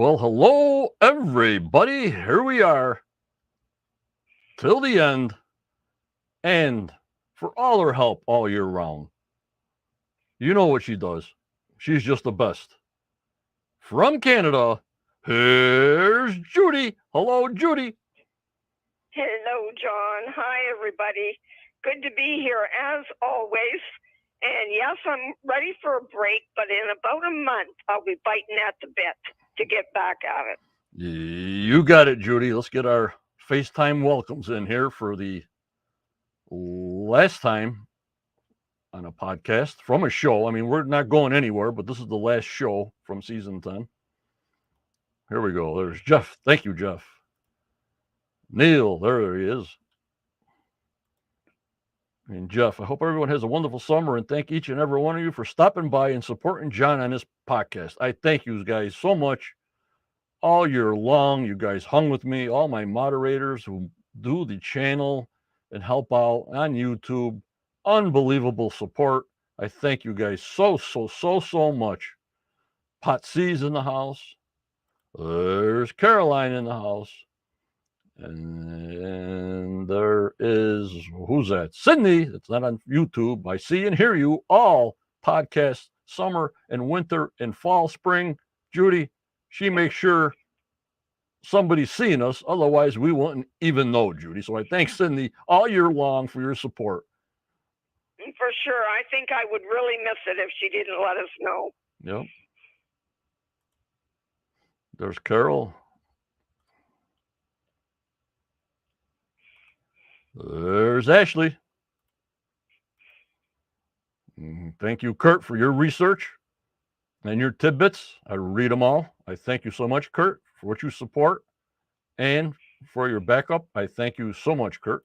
Well, hello, everybody. Here we are till the end and for all her help all year round. You know what she does. She's just the best. From Canada, here's Judy. Hello, Judy. Hello, John. Hi, everybody. Good to be here as always. And yes, I'm ready for a break, but in about a month, I'll be biting at the bit to get back at it. You got it, Judy. Let's get our FaceTime welcomes in here for the last time on a podcast from a show. I mean, we're not going anywhere, but this is the last show from season 10. Here we go. There's Jeff. Thank you, Jeff. Neil, there he is. And Jeff, I hope everyone has a wonderful summer and thank each and every one of you for stopping by and supporting John on this podcast. I thank you guys so much all year long. You guys hung with me, all my moderators who do the channel and help out on YouTube. Unbelievable support. I thank you guys so much. Pot C's in the house. There's Caroline in the house. And there is, who's that? Sydney. It's not on YouTube. I see and hear you all podcast summer and winter and fall, spring. Judy, she makes sure somebody's seeing us. Otherwise, we wouldn't even know, Judy. So I thank Sydney all year long for your support. For sure. I think I would really miss it if she didn't let us know. Yep. There's Carol. There's Ashley. Thank you, Kurt, for your research and your tidbits. I read them all. I thank you so much, Kurt, for what you support and for your backup. I thank you so much, Kurt.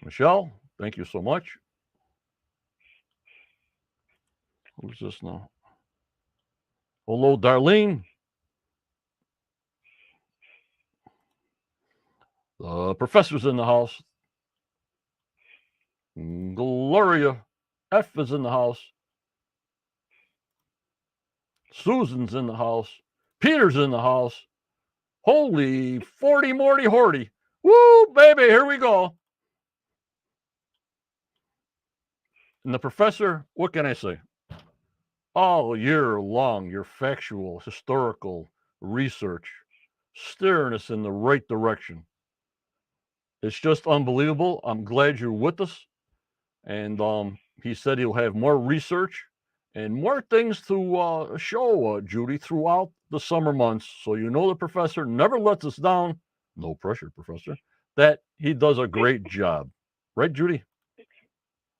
Michelle, thank you so much. Who's this now? Hello, Darlene. The professor's in the house. Gloria F is in the house. Susan's in the house. Peter's in the house. Holy 40 Morty Horty. Woo, baby, here we go. And the professor, what can I say? All year long, your factual, historical research steering us in the right direction. It's just unbelievable. I'm glad you're with us. And he said he'll have more research and more things to show, Judy, throughout the summer months. So you know the professor never lets us down. No pressure, professor. That he does a great job. Right, Judy?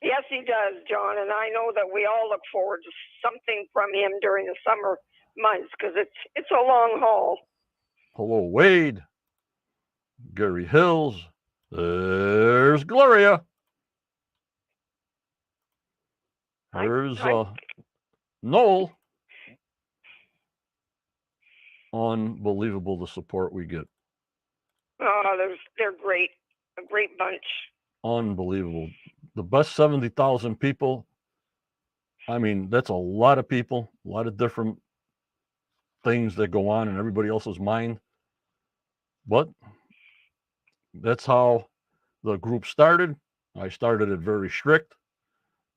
Yes, he does, John. And I know that we all look forward to something from him during the summer months because it's a long haul. Hello, Wade. Gary Hills. There's Gloria. There's Noel. Unbelievable the support we get. Oh, they're great. A great bunch. Unbelievable. The best 70,000 people. I mean, that's a lot of people, a lot of different things that go on in everybody else's mind. But that's how the group started. I started it very strict,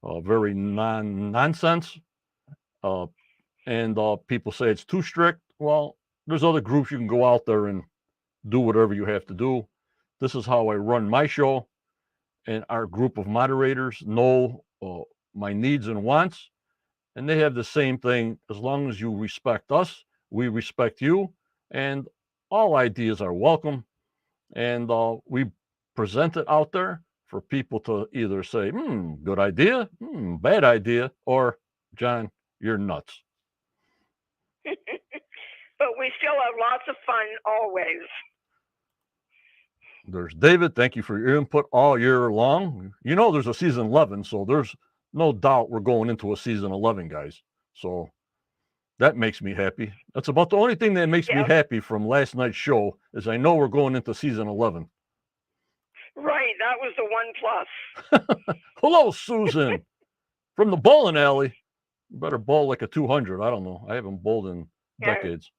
very nonsense. And people say it's too strict. Well, there's other groups you can go out there and do whatever you have to do. This is how I run my show. And our group of moderators know my needs and wants. And they have the same thing. As long as you respect us, we respect you. And all ideas are welcome. And we present it out there for people to either say, good idea, bad idea, or, John, you're nuts. But we still have lots of fun always. There's David. Thank you for your input all year long. You know there's a season 11, so there's no doubt we're going into a season 11, guys. So that makes me happy. That's about the only thing that makes me happy from last night's show is I know we're going into season 11. Right, that was the one plus. Hello, Susan, from the bowling alley. You better bowl like a 200. I don't know. I haven't bowled in decades.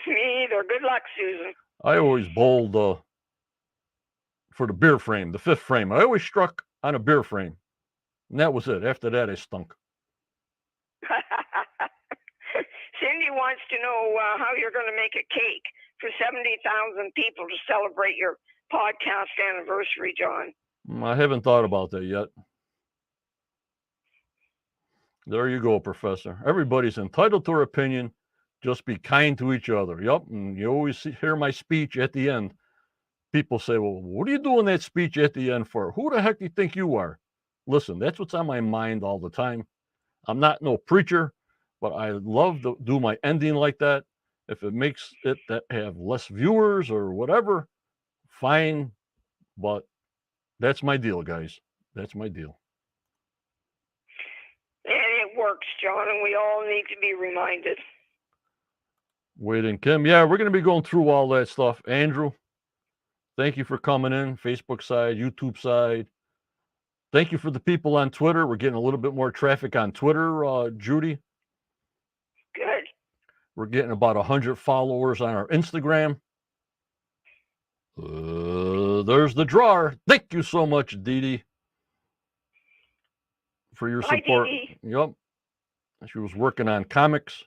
Me either. Good luck, Susan. I always bowled for the beer frame, the fifth frame. I always struck on a beer frame. And that was it. After that, I stunk. Cindy wants to know how you're going to make a cake for 70,000 people to celebrate your podcast anniversary, John. I haven't thought about that yet. There you go, Professor. Everybody's entitled to their opinion. Just be kind to each other. Yep. And you always hear my speech at the end. People say, well, what are you doing that speech at the end for? Who the heck do you think you are? Listen, that's what's on my mind all the time. I'm not no preacher, but I love to do my ending like that. If it makes it that have less viewers or whatever, fine. But that's my deal, guys. That's my deal. And it works, John, and we all need to be reminded. Wade and Kim, yeah, we're going to be going through all that stuff. Andrew, thank you for coming in. Facebook side, YouTube side. Thank you for the people on Twitter. We're getting a little bit more traffic on Twitter, Judy. Good. We're getting about 100 followers on our Instagram. There's the drawer. Thank you so much, Dee Dee, for your support. Hi, Dee Dee. Yep. She was working on comics,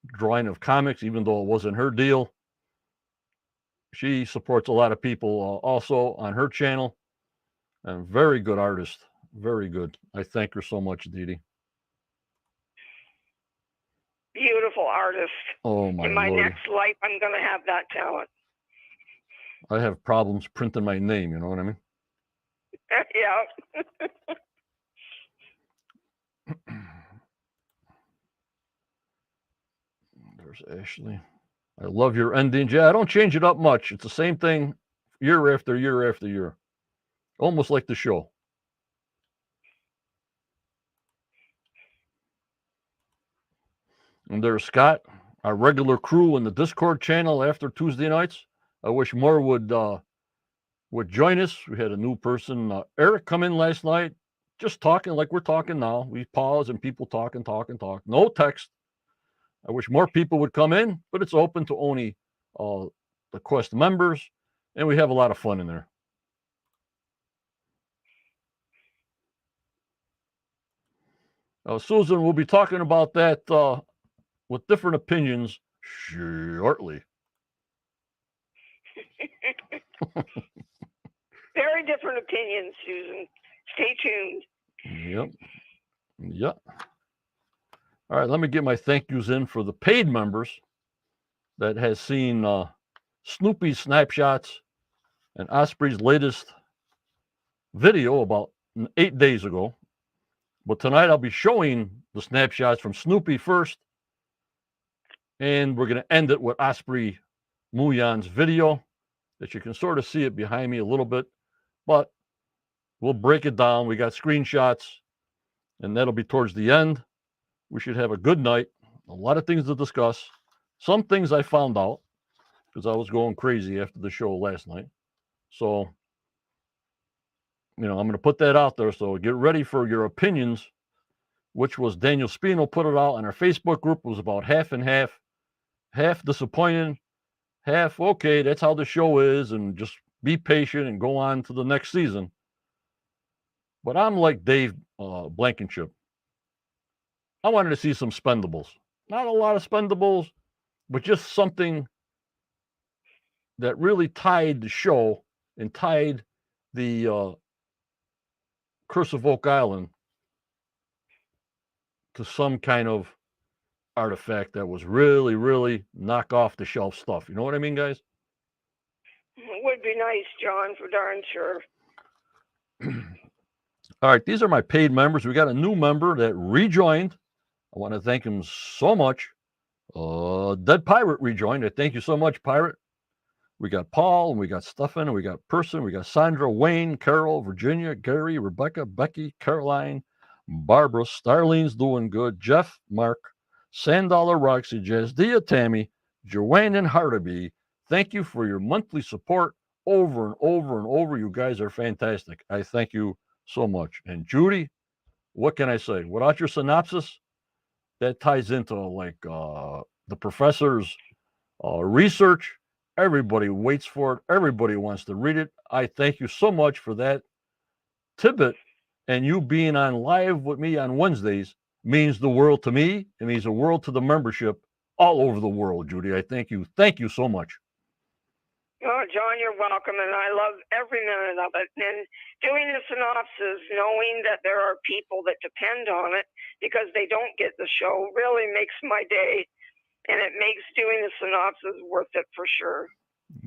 drawing of comics, even though it wasn't her deal. She supports a lot of people also on her channel. And very good artist. Very good. I thank her so much, Dee Dee. Beautiful artist. Oh, my In my Lord. next life, I'm going to have that talent. I have problems printing my name, you know what I mean? Yeah. There's Ashley. I love your endings. Yeah, I don't change it up much. It's the same thing year after year after year. Almost like the show. And there's Scott, our regular crew in the Discord channel after Tuesday nights. I wish more would join us. We had a new person, Eric, come in last night, just talking like we're talking now. We pause and people talk. No text. I wish more people would come in, but it's open to only the Quest members, and we have a lot of fun in there. Susan, we'll be talking about that with different opinions shortly. Very different opinions, Susan. Stay tuned. Yep. All right, let me get my thank yous in for the paid members that has seen Snoopy's snapshots and Osprey's latest video about 8 days ago. But tonight I'll be showing the snapshots from Snoopy first, and we're going to end it with Osprey Muyan's video that you can sort of see it behind me a little bit, but we'll break it down. We got screenshots, and that'll be towards the end. We should have a good night. A lot of things to discuss. Some things I found out because I was going crazy after the show last night. So, I'm going to put that out there. So get ready for your opinions, which was Daniel Spino put it out on our Facebook group. It was about half and half. Half disappointed, half, okay, that's how the show is, and just be patient and go on to the next season. But I'm like Dave Blankenship. I wanted to see some spendables. Not a lot of spendables, but just something that really tied the show and tied the Curse of Oak Island to some kind of artifact that was really, really knock off the shelf stuff. You know what I mean, guys? It would be nice, John, for darn sure. All right, these are my paid members. We got a new member that rejoined. I want to thank him so much. Dead Pirate rejoined. I thank you so much, Pirate. We got Paul, and we got Stefan, and we got Person, we got Sandra, Wayne, Carol, Virginia, Gary, Rebecca, Becky, Caroline, Barbara, Starlene's doing good, Jeff, Mark, Sandollar, Roxy, Jazdia, Tammy, Joanne, and Hardaby. Thank you for your monthly support over and over and over. You guys are fantastic. I thank you so much. And Judy, what can I say? Without your synopsis, that ties into like the professor's research. Everybody waits for it. Everybody wants to read it. I thank you so much for that tidbit, and you being on live with me on Wednesdays means the world to me. It means the world to the membership all over the world, Judy. I thank you. Thank you so much. Oh, John, you're welcome, and I love every minute of it. And doing the synopsis, knowing that there are people that depend on it because they don't get the show, really makes my day, and it makes doing the synopsis worth it for sure.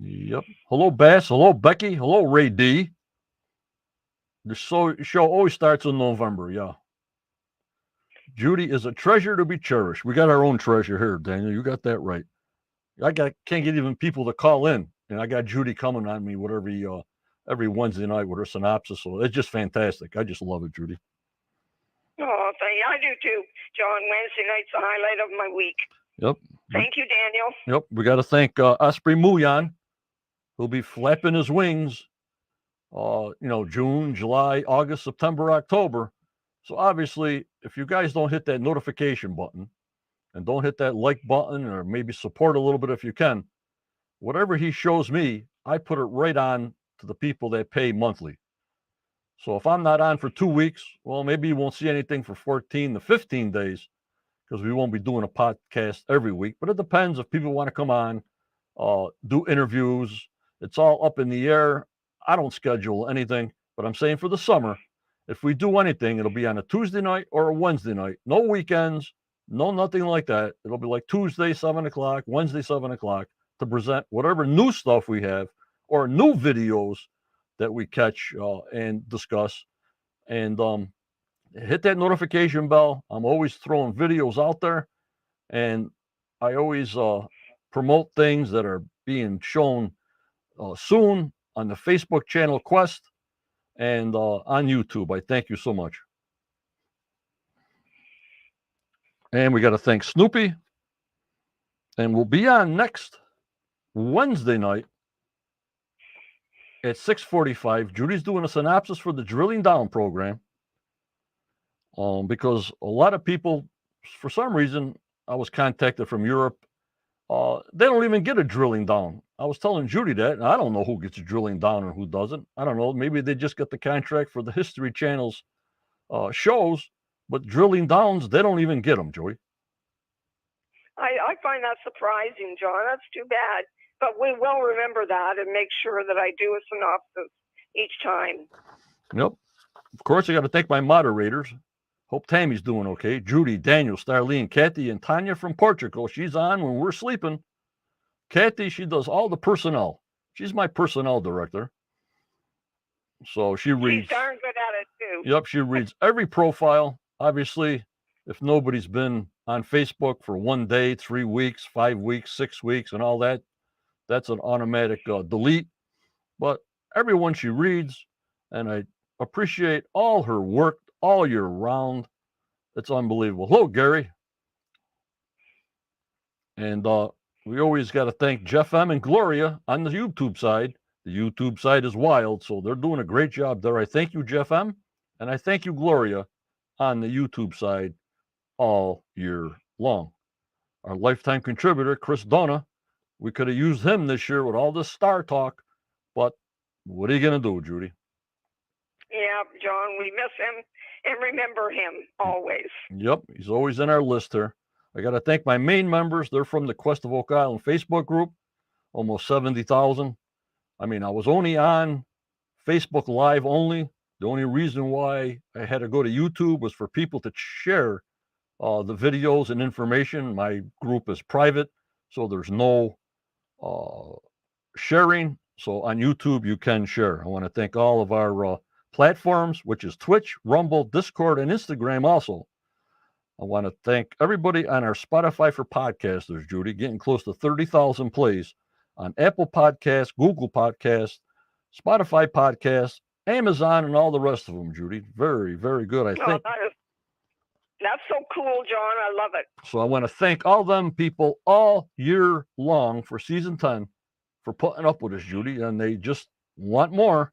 Yep. Hello, Bass. Hello, Becky. Hello, Ray D. The show always starts in November. Yeah. Judy is a treasure to be cherished. We got our own treasure here, Daniel. You got that right. Can't get even people to call in, and I got Judy coming on me with every Wednesday night with her synopsis. So it's just fantastic. I just love it, Judy. Oh, thank you. I do too, John. Wednesday night's the highlight of my week. Yep. Thank you, Daniel. Yep. We got to thank Osprey Muyan, who'll be flapping his wings. June, July, August, September, October. So obviously, if you guys don't hit that notification button and don't hit that like button or maybe support a little bit if you can, whatever he shows me, I put it right on to the people that pay monthly. So if I'm not on for 2 weeks, well, maybe you won't see anything for 14 to 15 days because we won't be doing a podcast every week. But it depends if people want to come on, do interviews. It's all up in the air. I don't schedule anything, but I'm saying for the summer, if we do anything, it'll be on a Tuesday night or a Wednesday night. No weekends, no nothing like that. It'll be like Tuesday, 7 o'clock, Wednesday, 7 o'clock to present whatever new stuff we have or new videos that we catch and discuss. And hit that notification bell. I'm always throwing videos out there, and I always promote things that are being shown soon on the Facebook channel Quest and on YouTube. I thank you so much. And we got to thank Snoopy. And we'll be on next Wednesday night at 6:45. Judy's doing a synopsis for the Drilling Down program. Because a lot of people, for some reason, I was contacted from Europe. They don't even get a drilling down. I was telling Judy that, and I don't know who gets a drilling down and who doesn't. I don't know. Maybe they just got the contract for the History Channel's shows, but drilling downs, they don't even get them, Joey. I find that surprising, John. That's too bad. But we will remember that and make sure that I do a synopsis each time. Yep. Of course, I got to thank my moderators. Hope Tammy's doing okay. Judy, Daniel, Starlene, Kathy, and Tanya from Portugal. She's on when we're sleeping. Kathy, she does all the personnel. She's my personnel director. So she reads. She's darn good at it, too. Yep, she reads every profile. Obviously, if nobody's been on Facebook for 1 day, 3 weeks, 5 weeks, 6 weeks, and all that, that's an automatic delete. But everyone she reads, and I appreciate all her work all year round. It's unbelievable. Hello, Gary. And we always got to thank Jeff M. and Gloria on the YouTube side. The YouTube side is wild, so they're doing a great job there. I thank you, Jeff M., and I thank you, Gloria, on the YouTube side all year long. Our lifetime contributor, Chris Donna, we could have used him this year with all this star talk, but what are you going to do, Judy? Yeah, John, we miss him and remember him always. Yep, he's always in our list here. I got to thank my main members. They're from the Quest of Oak Island Facebook group, almost 70,000. I mean, I was only on Facebook Live only. The only reason why I had to go to YouTube was for people to share the videos and information. My group is private, so there's no sharing. So on YouTube, you can share. I want to thank all of our platforms, which is Twitch, Rumble, Discord, and Instagram also. I want to thank everybody on our Spotify for podcasters, Judy, getting close to 30,000 plays on Apple Podcasts, Google Podcasts, Spotify Podcasts, Amazon, and all the rest of them, Judy. Very, very good, I think. That's so cool, John. I love it. So I want to thank all them people all year long for season 10 for putting up with us, Judy, and they just want more.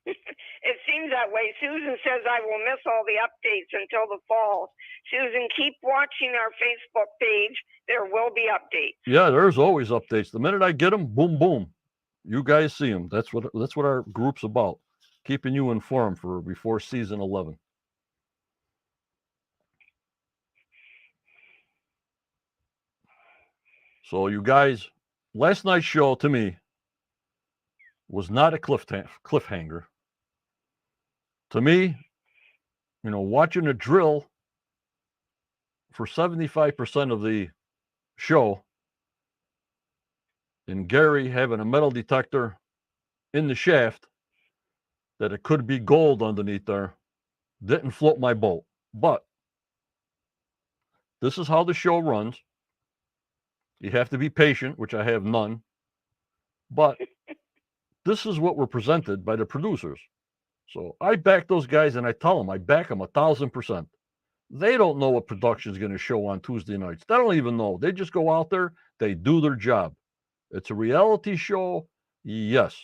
It seems seems that way. Susan says I will miss all the updates until the fall. Susan, keep watching our Facebook page. There will be updates. Yeah, there's always updates. The minute I get them, boom, boom. You guys see them. That's what our group's about. Keeping you informed for before season 11. So you guys, last night's show to me was not a cliffhanger. To me, watching a drill for 75% of the show and Gary having a metal detector in the shaft that it could be gold underneath there didn't float my boat. But this is how the show runs. You have to be patient, which I have none. But this is what we're presented by the producers. So I back those guys and I tell them, I back them 1,000%. They don't know what production is going to show on Tuesday nights. They don't even know. They just go out there, they do their job. It's a reality show, yes.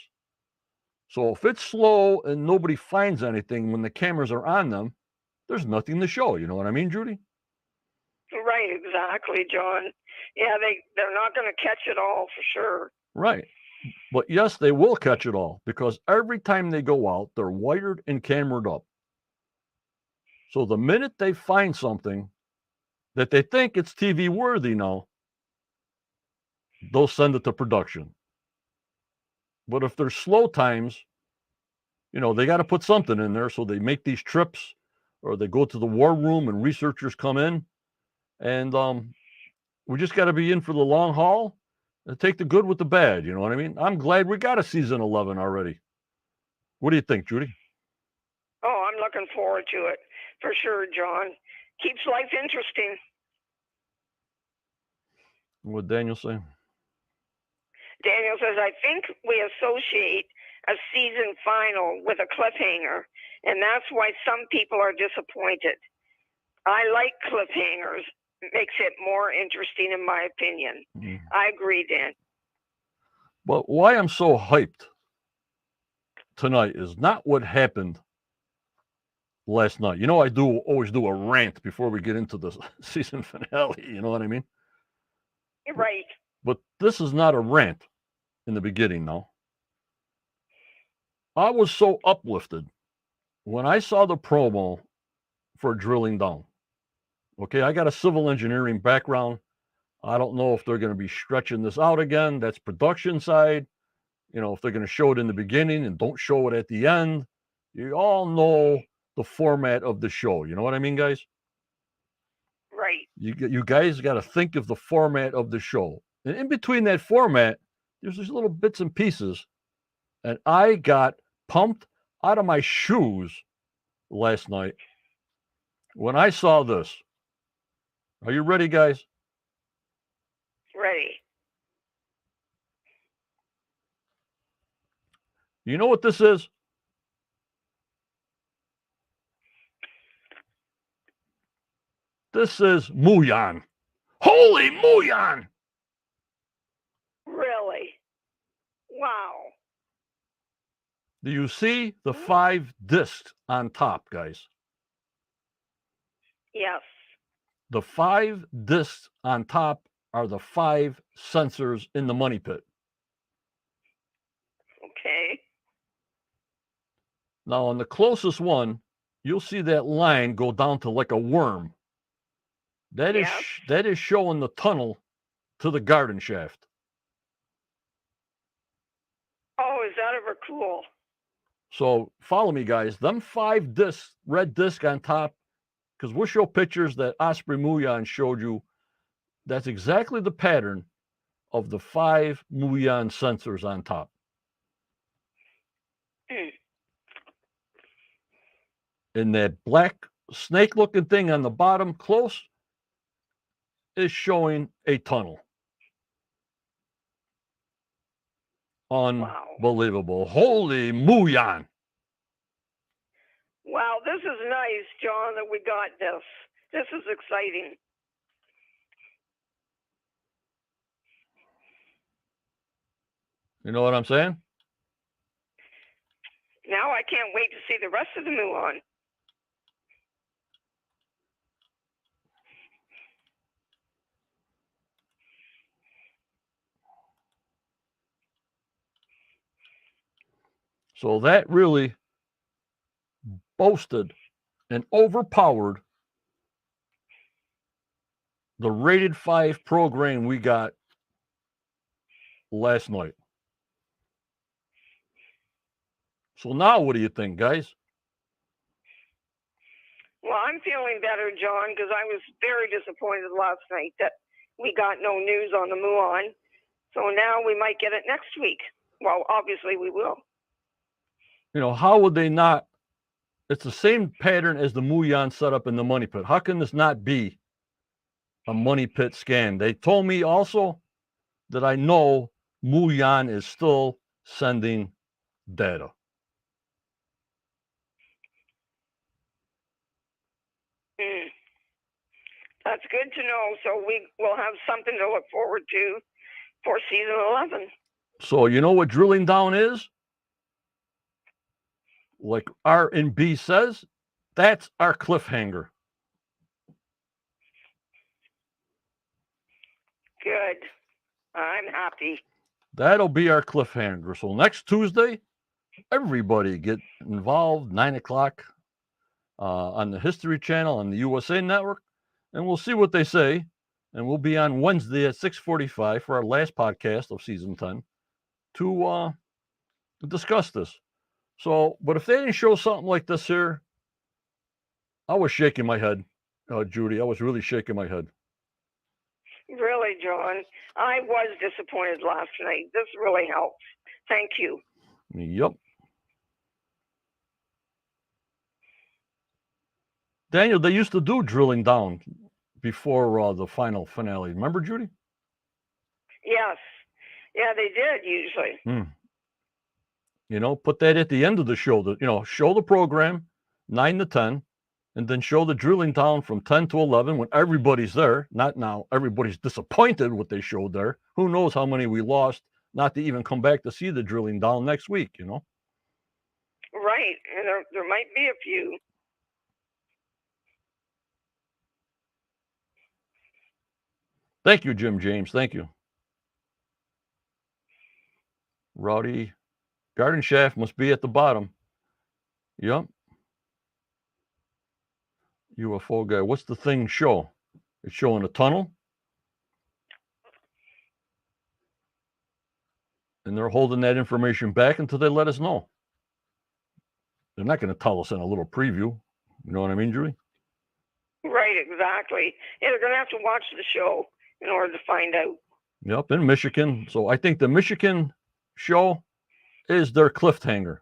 So if it's slow and nobody finds anything when the cameras are on them, there's nothing to show. You know what I mean, Judy? Right, exactly, John. Yeah, they're not going to catch it all for sure. Right. But yes, they will catch it all because every time they go out, they're wired and cameraed up. So the minute they find something that they think it's TV worthy now, they'll send it to production. But if there's slow times, they got to put something in there. So they make these trips or they go to the war room and researchers come in. And we just got to be in for the long haul and take the good with the bad. You know what I mean? I'm glad we got a season 11 already. What do you think, Judy? Oh, I'm looking forward to it for sure, John. Keeps life interesting. What Daniel say? Daniel says, I think we associate a season final with a cliffhanger, and that's why some people are disappointed. I like cliffhangers. It makes it more interesting, in my opinion. I agree, Dan. But why I'm so hyped tonight is not what happened last night. I always do a rant before we get into the season finale. You know what I mean? Right. But this is not a rant in the beginning, no. I was so uplifted when I saw the promo for drilling down. Okay, I got a civil engineering background. I don't know if they're going to be stretching this out again. That's production side. If they're going to show it in the beginning and don't show it at the end. You all know the format of the show. You know what I mean, guys? Right. You guys got to think of the format of the show. And in between that format, there's these little bits and pieces. And I got pumped out of my shoes last night when I saw this. Are you ready, guys? Ready. You know what this is? This is muon. Holy muon! Really? Wow. Do you see the 5 discs on top, guys? Yes. The 5 discs on top are the 5 sensors in the money pit. Okay. Now, on the closest one, you'll see that line go down to like a worm. That is showing the tunnel to the garden shaft. Oh, is that ever cool? So follow me, guys. Them 5 discs, red disc on top, because we'll show pictures that Osprey Muyan showed you. That's exactly the pattern of the 5 muon sensors on top. And that black snake-looking thing on the bottom close is showing a tunnel. Unbelievable. Wow. Holy muon. Wow, this is nice, John, that we got this. This is exciting. You know what I'm saying? Now I can't wait to see the rest of the muon. So that really boasted and overpowered the rated 5 program we got last night. So now what do you think, guys? Well, I'm feeling better, John, because I was very disappointed last night that we got no news on the muon. So now we might get it next week. Well, obviously we will. You know, how would they not? It's the same pattern as the muon setup in the money pit. How can this not be a money pit scam? They told me also that I know muon is still sending data. That's good to know. So we will have something to look forward to for season 11. So you know what drilling down is? Like R and B says, that's our cliffhanger. Good. I'm happy. That'll be our cliffhanger. So next Tuesday, everybody get involved, 9 o'clock on the History Channel on the USA Network, and we'll see what they say. And we'll be on Wednesday at 6:45 for our last podcast of season 10 to discuss this. So, but if they didn't show something like this here, I was shaking my head, Judy. I was really shaking my head. Really, John. I was disappointed last night. This really helps. Thank you. Yep. Daniel, they used to do drilling down before the final finale. Remember, Judy? Yes. Yeah, they did usually. You know, put that at the end of the show. Show the program 9 to 10, and then show the drilling down from 10 to 11 when everybody's there. Not now. Everybody's disappointed what they showed there. Who knows how many we lost not to even come back to see the drilling down next week, you know? Right. And there might be a few. Thank you, Jim James. Thank you. Rowdy garden shaft must be at the bottom. Yep. UFO guy. What's the thing show? It's showing a tunnel. And they're holding that information back until they let us know. They're not going to tell us in a little preview. You know what I mean, Julie? Right, exactly. Yeah, they're going to have to watch the show in order to find out. Yep, in Michigan. So I think the Michigan show is their cliffhanger.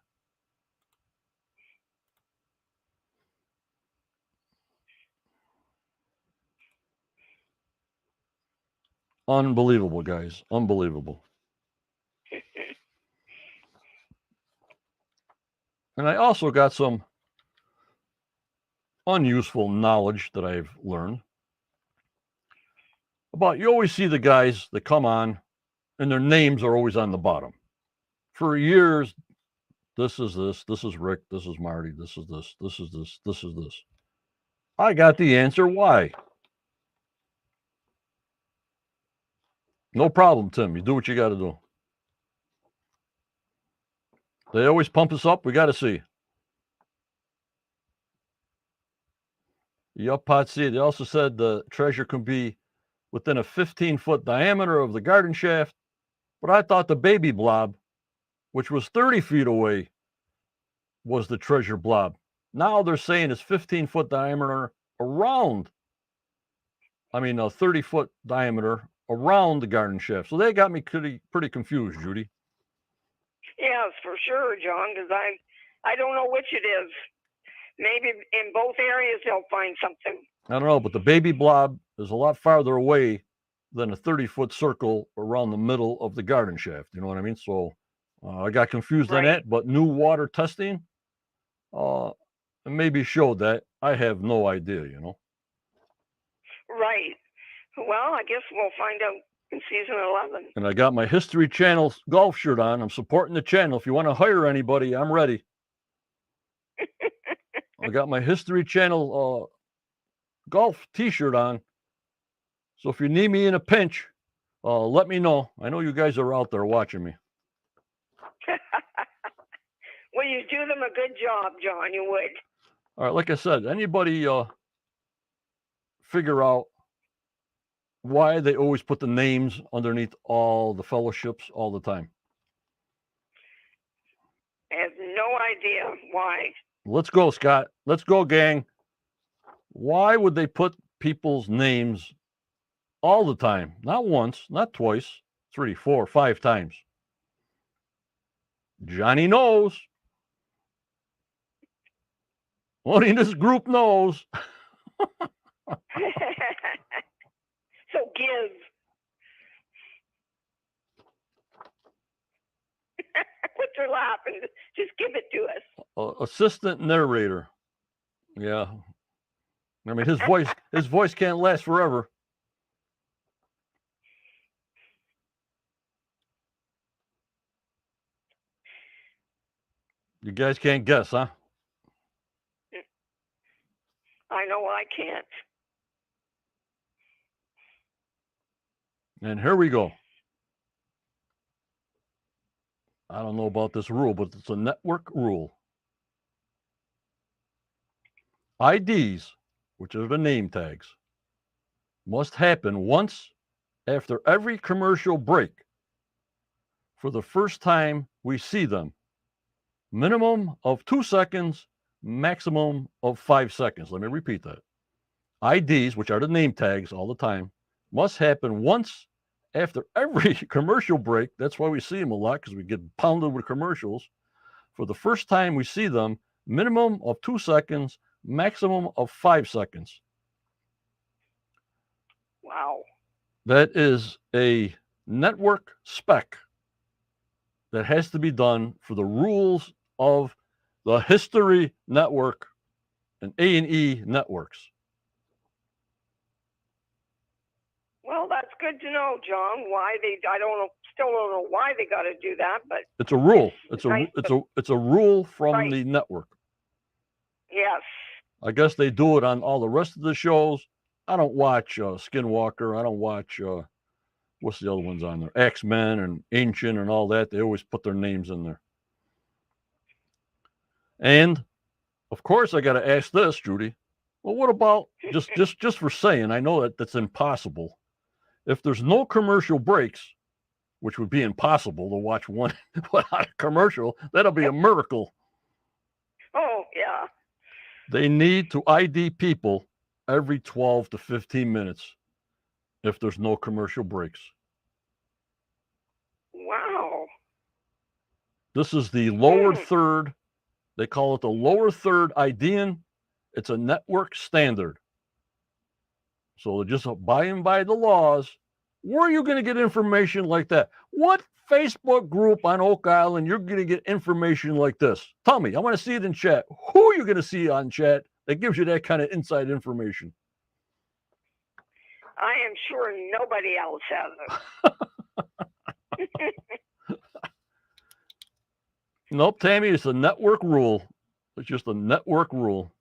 Unbelievable, guys. Unbelievable. And I also got some unuseful knowledge that I've learned about. You always see the guys that come on and their names are always on the bottom. For years, this is Rick, this is Marty, this is this is this, this is this. I got the answer why. No problem, Tim. You do what you got to do. They always pump us up. We got to see. Yup, Potsy. They also said the treasure can be within a 15-foot diameter of the garden shaft, but I thought the baby blob, which was 30 feet away, was the treasure blob. Now they're saying it's 15-foot diameter around. I mean, a 30-foot diameter around the garden shaft. So they got me pretty confused, Judy. Yes, for sure, John, because I don't know which it is. Maybe in both areas they'll find something. I don't know, but the baby blob is a lot farther away than a 30-foot circle around the middle of the garden shaft. You know what I mean? So I got confused on that, but new water testing maybe showed that. I have no idea, you know? Right. Well, I guess we'll find out in season 11. And I got my History Channel golf shirt on. I'm supporting the channel. If you want to hire anybody, I'm ready. got my History Channel golf T-shirt on. So if you need me in a pinch, let me know. I know you guys are out there watching me. Well, you do them a good job, John. You would. All right, like I said, anybody figure out why they always put the names underneath all the fellowships all the time? I have no idea why. Let's go, Scott. Let's go, gang. Why would they put people's names all the time? Not once, not twice, 3, 4, 5 times. Johnny knows. Only this group knows. So give. Quit your laughing. Just give it to us. Assistant narrator. Yeah. I mean, his voice can't last forever. You guys can't guess, huh? I know I can't. And here we go. I don't know about this rule, but it's a network rule. IDs, which are the name tags, must happen once after every commercial break for the first time we see them. Minimum of 2 seconds, maximum of 5 seconds. Let me repeat that. IDs, which are the name tags all the time, must happen once after every commercial break. That's why we see them a lot, because we get pounded with commercials. For the first time we see them, minimum of 2 seconds, maximum of 5 seconds. Wow. That is a network spec that has to be done for the rules of the History Network and A&E networks. Well, that's good to know, John. Why still don't know why they got to do that, but it's a rule. It's nice. a rule from Right. the network. Yes. I guess they do it on all the rest of the shows. I don't watch Skinwalker. I don't watch what's the other ones on there? X-Men and Ancient and all that. They always put their names in there. And of course, I got to ask this, Judy. Well, what about just for saying? I know that's impossible. If there's no commercial breaks, which would be impossible to watch one without a commercial, that'll be a miracle. Oh, yeah. They need to ID people every 12 to 15 minutes if there's no commercial breaks. Wow. This is the lower third. They call it the lower third IDing. It's a network standard. So just abiding by the laws. Where are you going to get information like that? What Facebook group on Oak Island you're going to get information like this? Tell me. I want to see it in chat. Who are you going to see on chat that gives you that kind of inside information? I am sure nobody else has it. Nope, Tammy, it's a network rule. It's just a network rule.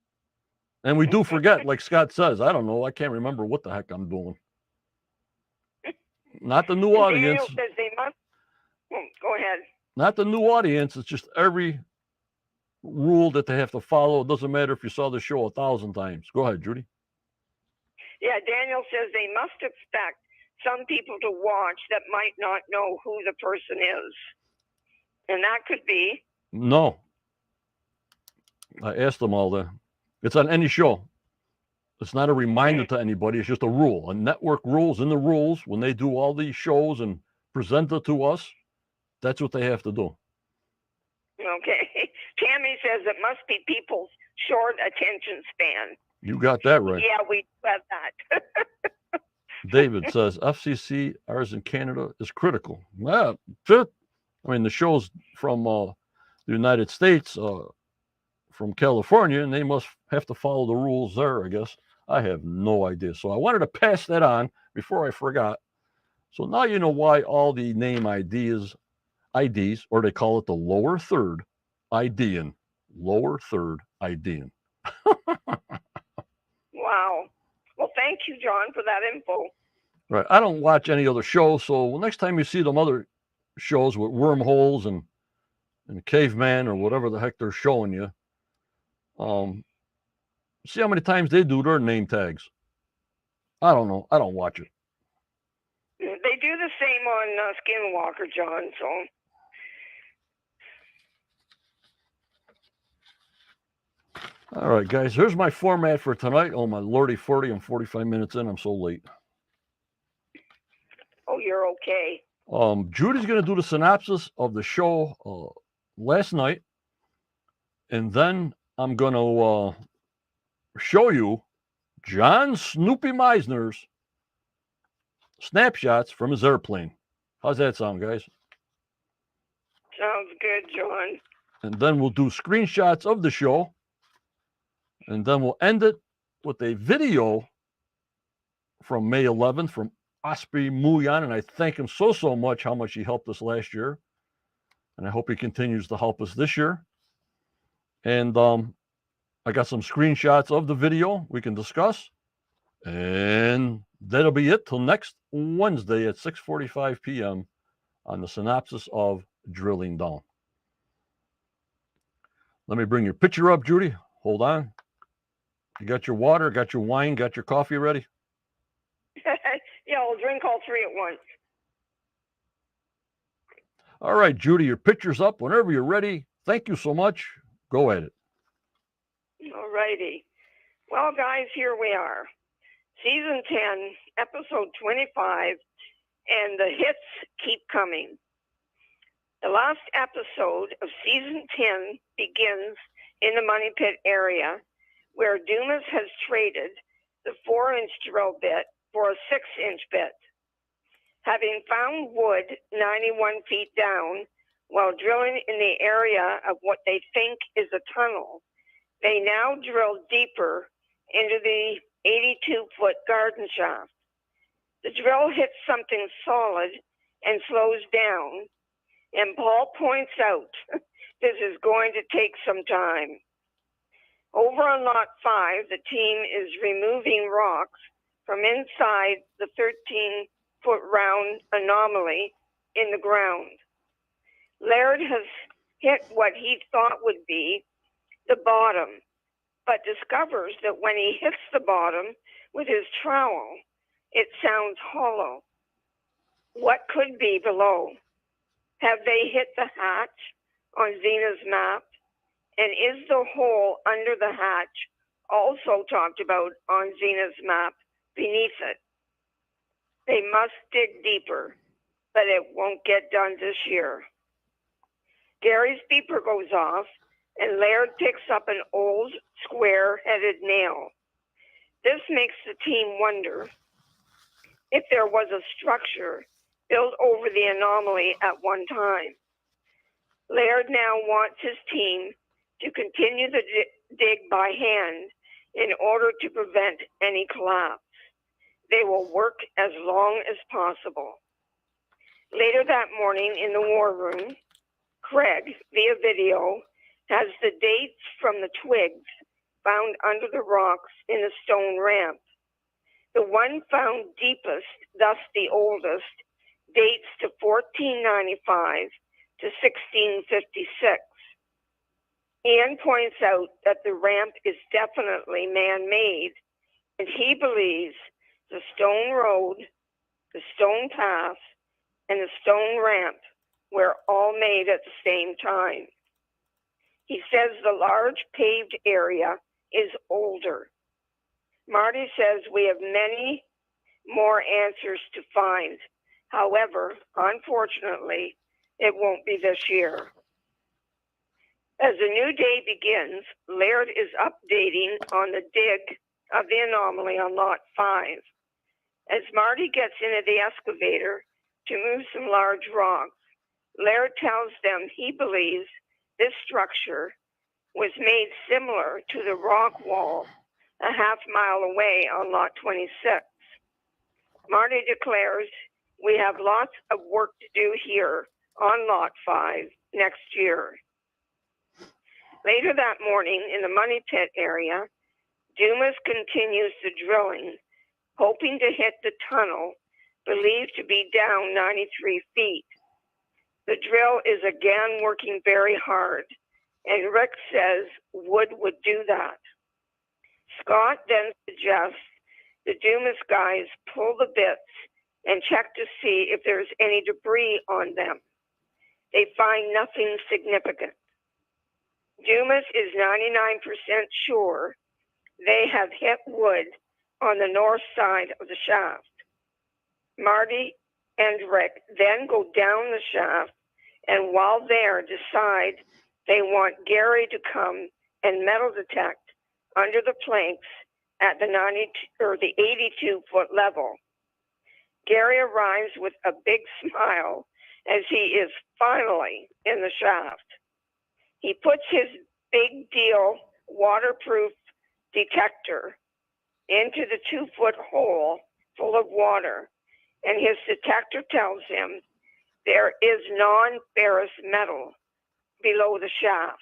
And we do forget, like Scott says, I don't know. I can't remember what the heck I'm doing. Not the new audience. Daniel says they must. Go ahead. Not the new audience. It's just every rule that they have to follow. It doesn't matter if you saw the show 1,000 times. Go ahead, Judy. Yeah, Daniel says they must expect some people to watch that might not know who the person is. And that could be. No. I asked them all that. It's on any show. It's not a reminder to anybody. It's just a rule. A network rules in the rules. When they do all these shows and present it to us, that's what they have to do. Okay. Tammy says it must be people's short attention span. You got that right. Yeah, we have that. David says FCC, ours in Canada, is critical. Yeah, I mean, the show's from the United States, from California, and they must have to follow the rules there, I guess. I have no idea. So I wanted to pass that on before I forgot. So now you know why all the name IDs, or they call it the lower third IDing. Lower third IDing. Wow. Well, thank you, John, for that info. Right. I don't watch any other shows, so next time you see them other shows with wormholes and caveman or whatever the heck they're showing you, see how many times they do their name tags. I don't know. I don't watch it. They do the same on Skinwalker, John, so. All right, guys, here's my format for tonight. Oh, my lordy 40, I'm 45 minutes in. I'm so late. Oh, you're okay. Judy's going to do the synopsis of the show last night, and then I'm going to show you John Snoopy Meisner's snapshots from his airplane. How's that sound, guys? Sounds good, John. And then we'll do screenshots of the show, and then we'll end it with a video from May 11th from Osprey Muyan, and I thank him so much how much he helped us last year, and I hope he continues to help us this year. And I got some screenshots of the video we can discuss, and that'll be it till next Wednesday at 6:45 p.m. on the synopsis of Drilling Down. Let me bring your picture up, Judy. Hold on. You got your water, got your wine, got your coffee ready? Yeah, I'll drink all three at once. All right, Judy, your picture's up. Whenever you're ready, thank you so much. Go at it. All righty. Well, guys, here we are. Season 10, episode 25, and the hits keep coming. The last episode of season 10 begins in the Money Pit area, where Dumas has traded the 4-inch drill bit for a 6-inch bit. Having found wood 91 feet down while drilling in the area of what they think is a tunnel, they now drill deeper into the 82-foot garden shaft. The drill hits something solid and slows down, and Paul points out this is going to take some time. Over on Lot 5, the team is removing rocks from inside the 13-foot round anomaly in the ground. Laird has hit what he thought would be the bottom, but discovers that when he hits the bottom with his trowel, it sounds hollow. What could be below? Have they hit the hatch on Zena's map? And is the hole under the hatch also talked about on Zena's map beneath it? They must dig deeper, but it won't get done this year. Gary's beeper goes off, and Laird picks up an old, square-headed nail. This makes the team wonder if there was a structure built over the anomaly at one time. Laird now wants his team to continue the dig by hand in order to prevent any collapse. They will work as long as possible. Later that morning in the war room, Craig, via video, has the dates from the twigs found under the rocks in the stone ramp. The one found deepest, thus the oldest, dates to 1495 to 1656. Ian points out that the ramp is definitely man-made, and he believes the stone road, the stone path, and the stone ramp were all made at the same time. He says the large paved area is older. Marty says we have many more answers to find. However, unfortunately, it won't be this year. As the new day begins, Laird is updating on the dig of the anomaly on Lot 5. As Marty gets into the excavator to move some large rocks, Laird tells them he believes this structure was made similar to the rock wall a half-mile away on Lot 26. Marty declares, we have lots of work to do here on Lot 5 next year. Later that morning, in the Money Pit area, Dumas continues the drilling, hoping to hit the tunnel believed to be down 93 feet. The drill is again working very hard, and Rick says wood would do that. Scott then suggests the Dumas guys pull the bits and check to see if there's any debris on them. They find nothing significant. Dumas is 99% sure they have hit wood on the north side of the shaft. Marty and Rick then go down the shaft, and while there decide they want Gary to come and metal detect under the planks at the 82-foot level. Gary arrives with a big smile as he is finally in the shaft. He puts his big deal waterproof detector into the 2-foot hole full of water, and his detector tells him there is non-ferrous metal below the shaft.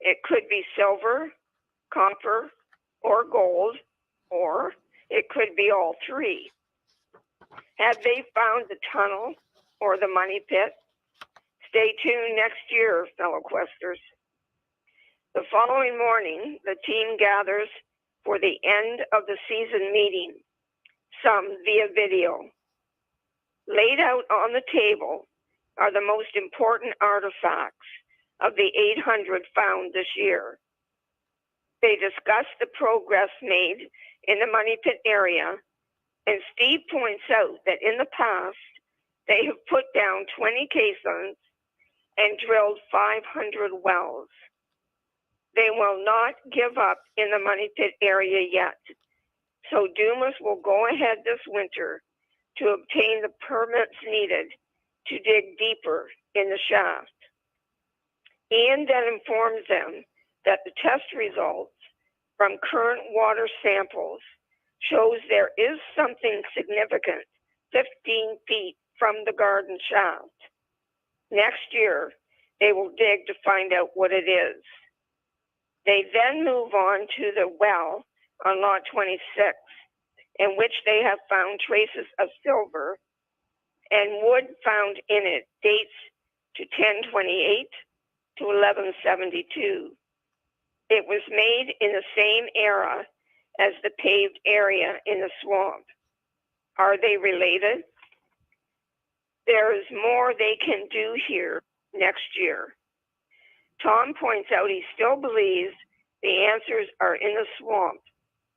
It could be silver, copper, or gold, or it could be all three. Have they found the tunnel or the money pit? Stay tuned next year, fellow questers. The following morning, the team gathers for the end of the season meeting, some via video. Laid out on the table are the most important artifacts of the 800 found this year. They discuss the progress made in the money pit area, and Steve points out that in the past, they have put down 20 caissons and drilled 500 wells. They will not give up in the money pit area yet, so Dumas will go ahead this winter to obtain the permits needed to dig deeper in the shaft. Ian then informs them that the test results from current water samples shows there is something significant 15 feet from the garden shaft. Next year, they will dig to find out what it is. They then move on to the well on lot 26, in which they have found traces of silver, and wood found in it dates to 1028 to 1172. It was made in the same era as the paved area in the swamp. Are they related? There is more they can do here next year. Tom points out he still believes the answers are in the swamp,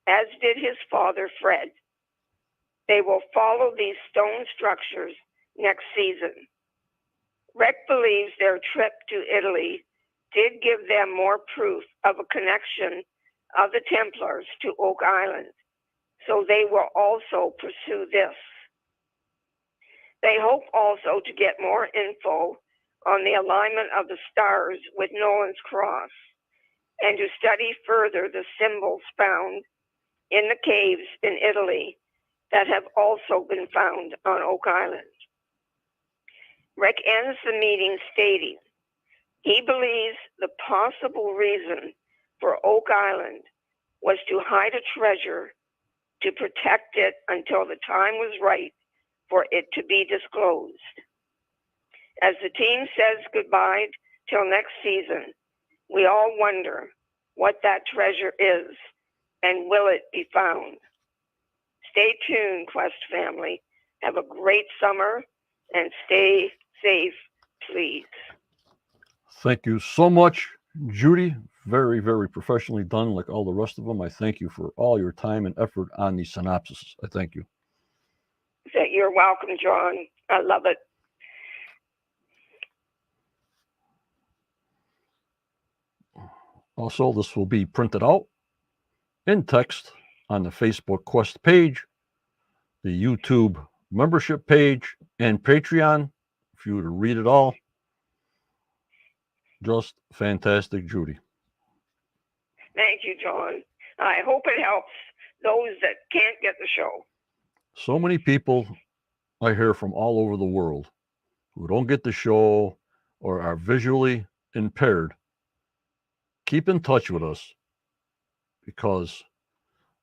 as did his father, Fred. They will follow these stone structures next season. Rick believes their trip to Italy did give them more proof of a connection of the Templars to Oak Island, so they will also pursue this. They hope also to get more info on the alignment of the stars with Nolan's Cross, and to study further the symbols found in the caves in Italy that have also been found on Oak Island. Rick ends the meeting stating he believes the possible reason for Oak Island was to hide a treasure, to protect it until the time was right for it to be disclosed. As the team says goodbye till next season, we all wonder what that treasure is and will it be found. Stay tuned, Quest family. Have a great summer and stay safe, please. Thank you so much, Judy. Very, very professionally done, like all the rest of them. I thank you for all your time and effort on these synopses. I thank you. You're welcome, John. I love it. Also, this will be printed out in text on the Facebook Quest page, the YouTube membership page, and Patreon for you to read it all. Just fantastic, Judy. Thank you, John. I hope it helps those that can't get the show. So many people I hear from all over the world who don't get the show or are visually impaired keep in touch with us because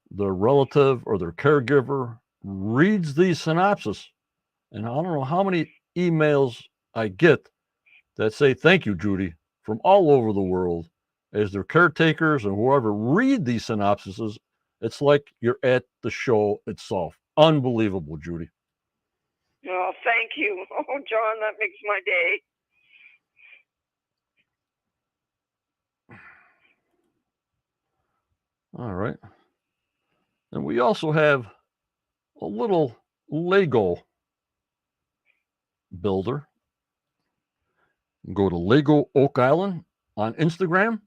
their relative or their caregiver reads these synopses. And I don't know how many emails I get that say, thank you, Judy, from all over the world as their caretakers and whoever read these synopsises. It's like you're at the show itself. Unbelievable, Judy. Oh, thank you. Oh, John, that makes my day. All right. And we also have a little Lego builder. Go to Lego Oak Island on Instagram.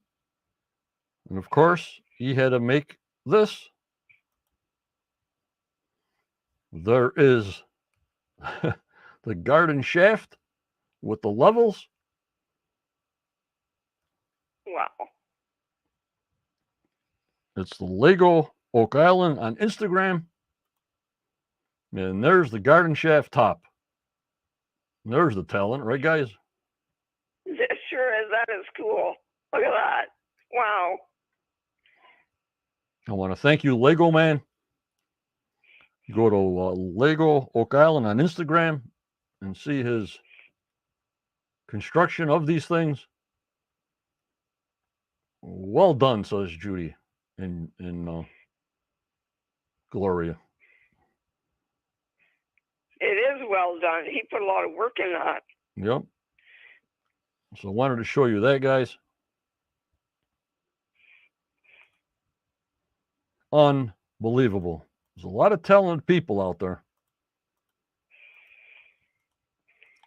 And of course, he had to make this. There is the garden shaft with the levels. Wow. It's the Lego Oak Island on Instagram. And there's the garden shaft top. And there's the talent, right, guys? It sure is. That is cool. Look at that. Wow. I want to thank you, Lego Man. Go to Lego Oak Island on Instagram and see his construction of these things. Well done, says Judy and Gloria. It is well done. He put a lot of work in that. Yep. So I wanted to show you that, guys. Unbelievable. There's a lot of talented people out there.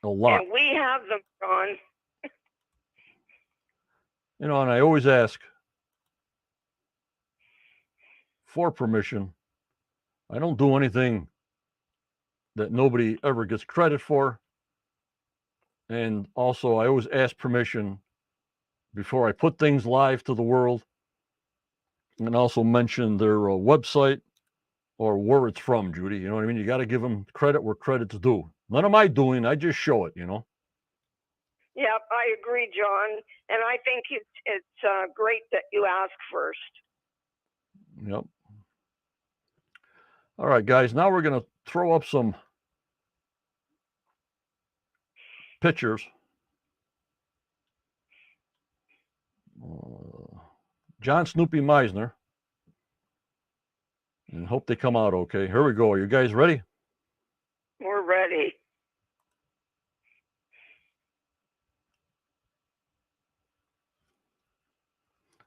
A lot. And we have them, John. You know, and I always ask for permission. I don't do anything that nobody ever gets credit for. And also, I always ask permission before I put things live to the world, and also mention their website or where it's from, Judy. You know what I mean? You got to give them credit where credit's due. None of my doing. I just show it, you know? Yep, I agree, John. And I think it's great that you ask first. Yep. All right, guys. Now we're going to throw up some pictures. John Snoopy Meisner. And hope they come out okay. Here we go. Are you guys ready? We're ready.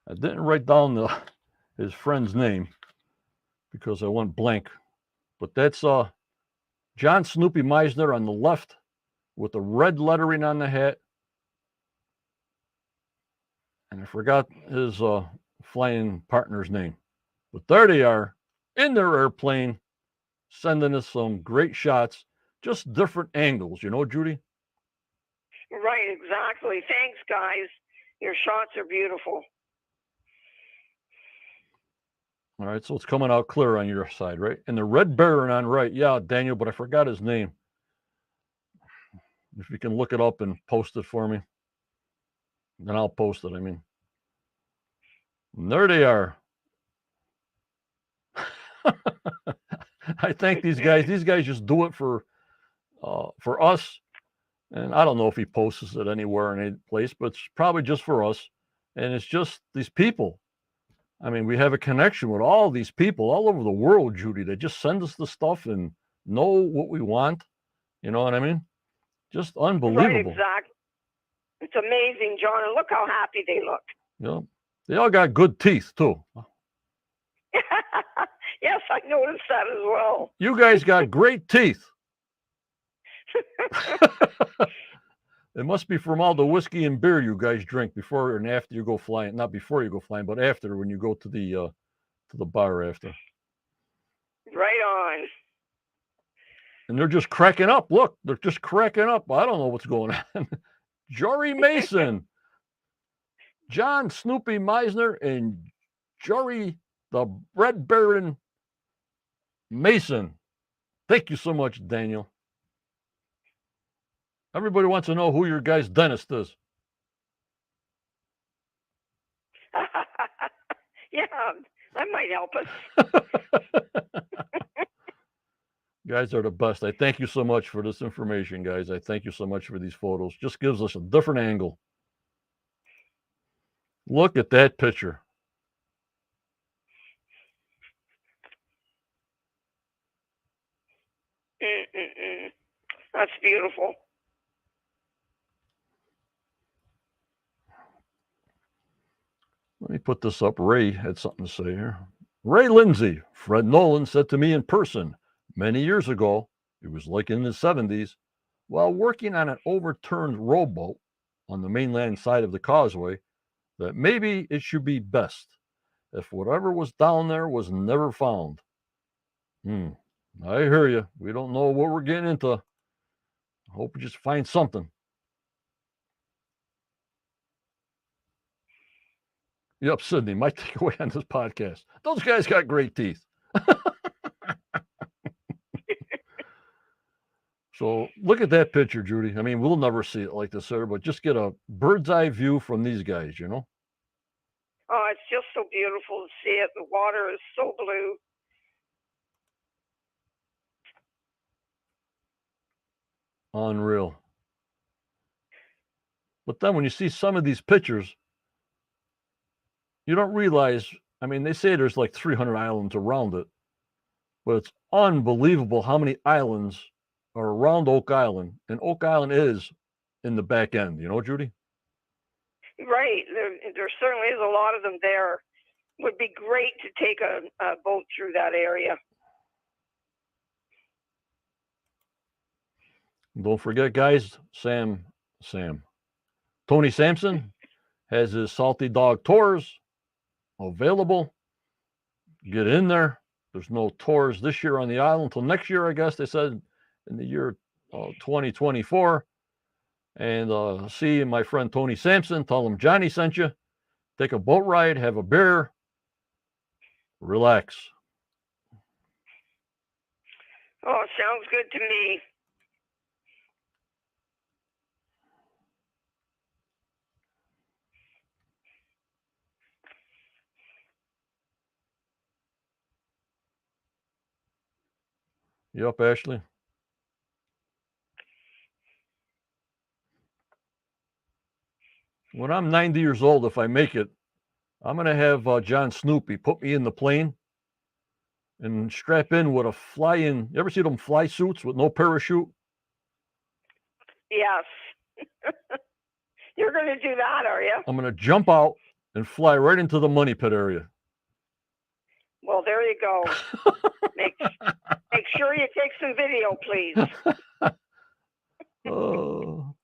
I didn't write down his friend's name because I went blank. But that's John Snoopy Meisner on the left with the red lettering on the hat. And I forgot his flying partner's name. But there they are in their airplane, sending us some great shots, just different angles, you know, Judy? Right, exactly. Thanks, guys. Your shots are beautiful. All right, so it's coming out clear on your side, right? And the Red Baron on right. Yeah, Daniel, but I forgot his name. If you can look it up and post it for me, then I'll post it, I mean. And there they are. I thank these guys. These guys just do it for us. And I don't know if he posts it anywhere in any place, but it's probably just for us. And it's just these people. I mean, we have a connection with all these people all over the world, Judy. They just send us the stuff and know what we want. You know what I mean? Just unbelievable. Right, exactly. It's amazing, John. And look how happy they look. Yeah. They all got good teeth, too. Yes, I noticed that as well. You guys got great teeth. It must be from all the whiskey and beer you guys drink before and after you go flying. Not before you go flying, but after, when you go to the bar after. Right on. And they're just cracking up. Look, they're just cracking up. I don't know what's going on. Jory Mason, John Snoopy Meisner, and Jory the Red Baron Mason. Thank you so much, Daniel. Everybody wants to know who your guy's dentist is. Yeah, that might help us. Guys are the best. I thank you so much for this information, guys. I thank you so much for these photos. Just gives us a different angle. Look at that picture. Mm-mm-mm. That's beautiful. Let me put this up. Ray had something to say here. Ray Lindsay, Fred Nolan said to me in person many years ago, it was like in the 70s, while working on an overturned rowboat on the mainland side of the causeway, that maybe it should be best if whatever was down there was never found. I hear you. We don't know what we're getting into. I hope we just find something. Yep, Sydney, my takeaway on this podcast. Those guys got great teeth. So look at that picture, Judy. I mean, we'll never see it like this, sir, but just get a bird's eye view from these guys, you know? Oh, it's just so beautiful to see it. The water is so blue. Unreal. But then when you see some of these pictures, you don't realize, I mean, they say there's like 300 islands around it, but it's unbelievable how many islands are around Oak Island. And Oak Island is in the back end, you know, Judy? Right. There certainly is a lot of them there. Would be great to take a boat through that area. Don't forget, guys, Tony Sampson has his Salty Dog tours available. Get in there. There's no tours this year on the island until next year, I guess they said in the year 2024. And see my friend Tony Sampson. Tell him Johnny sent you. Take a boat ride, have a beer, relax. Oh, sounds good to me. Yep, Ashley. When I'm 90 years old, if I make it, I'm going to have John Snoopy put me in the plane and strap in with a fly-in. You ever see them fly suits with no parachute? Yes. You're going to do that, are you? I'm going to jump out and fly right into the money pit area. Well, there you go. Make sure you take some video, please. Oh.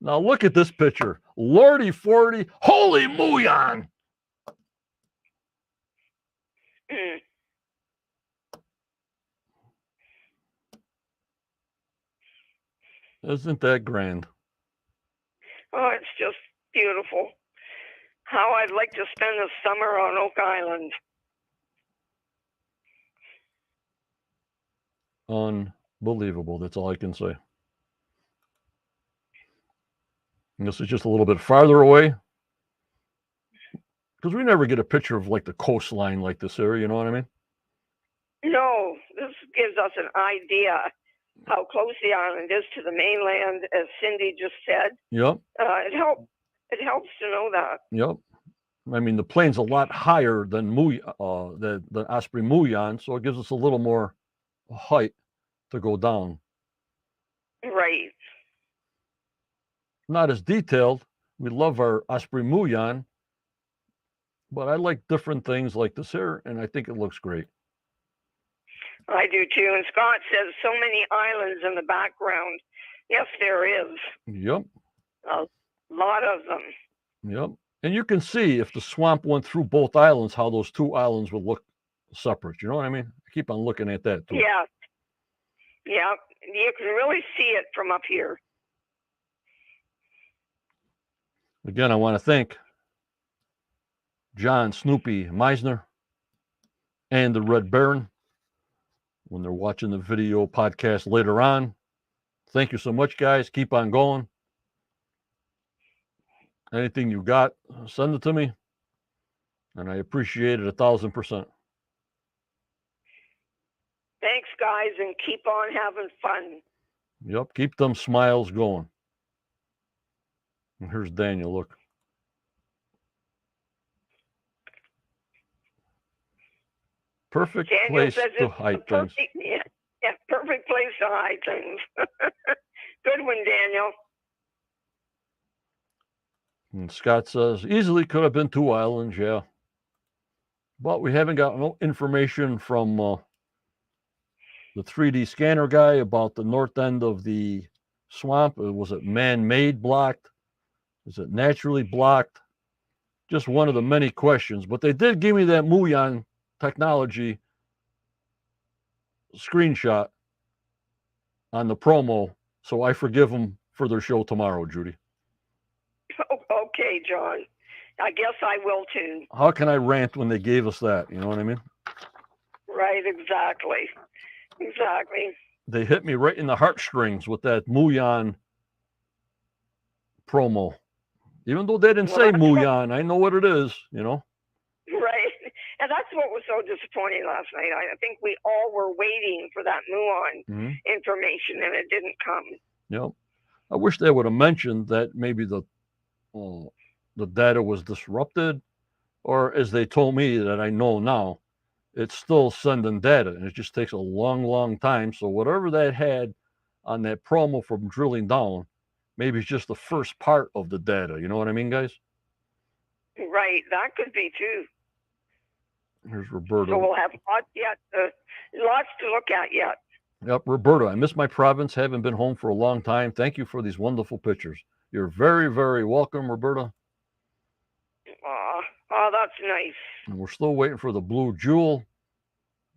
Now look at this picture. Lordy 40. Holy muon. Mm. Isn't that grand? Oh, it's just beautiful. How I'd like to spend the summer on Oak Island. Unbelievable. That's all I can say. And this is just a little bit farther away. Because we never get a picture of like the coastline like this area, you know what I mean? No, this gives us an idea how close the island is to the mainland, as Cindy just said. Yep. It helps to know that. Yep. I mean, the plane's a lot higher than the Osprey Muyan, so it gives us a little more height to go down. Right. Not as detailed. We love our Osprey Muyan, but I like different things like this here, and I think it looks great. I do too. And Scott says so many islands in the background. Yes, there is. Yep. A lot of them. Yep. And you can see if the swamp went through both islands, how those two islands would look separate. You know what I mean? I keep on looking at that too. Yeah. Yeah. You can really see it from up here. Again, I want to thank John Snoopy Meisner and the Red Baron when they're watching the video podcast later on. Thank you so much, guys. Keep on going. Anything you got, send it to me. And I appreciate it 1,000%. Thanks, guys, and keep on having fun. Yep, keep them smiles going. And here's Daniel, look. Perfect Daniel place says to it's hide the things. perfect, yeah, perfect place to hide things. Good one, Daniel. And Scott says, easily could have been 2 islands, yeah. But we haven't got no information from the 3D scanner guy about the north end of the swamp. Was it man-made blocked? Is it naturally blocked? Just one of the many questions. But they did give me that Muyan technology screenshot on the promo, so I forgive them for their show tomorrow, Judy. Okay, John. I guess I will too. How can I rant when they gave us that? You know what I mean? Right, exactly. Exactly. They hit me right in the heartstrings with that Muyan promo. Even though they didn't say Muyan, I know what it is, you know? Right. And that's what was so disappointing last night. I think we all were waiting for that muon information, and it didn't come. Yep. I wish they would have mentioned that maybe the data was disrupted, or as they told me that I know now, it's still sending data, and it just takes a long, long time. So whatever that had on that promo from drilling down, maybe it's just the first part of the data. You know what I mean, guys? Right. That could be too. Here's Roberta. So we'll have lots to look at yet. Yep, Roberta, I miss my province. Haven't been home for a long time. Thank you for these wonderful pictures. You're very, very welcome, Roberta. Oh, that's nice. And we're still waiting for the blue jewel.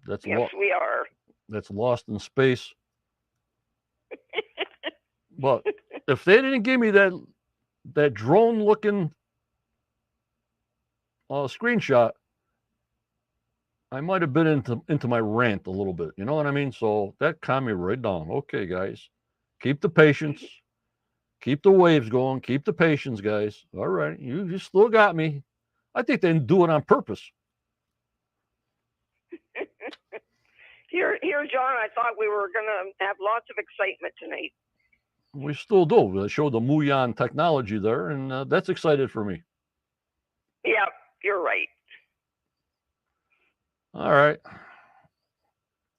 That's yes, we are. That's lost in space. But if they didn't give me that drone-looking screenshot, I might have been into my rant a little bit. You know what I mean? So that calmed me right down. Okay, guys, keep the patience, keep the waves going, keep the patience, guys. All right, you still got me. I think they do it on purpose. Here, John, I thought we were going to have lots of excitement tonight. We still do. They show the Muyan technology there, and that's excited for me. Yeah, you're right. All right.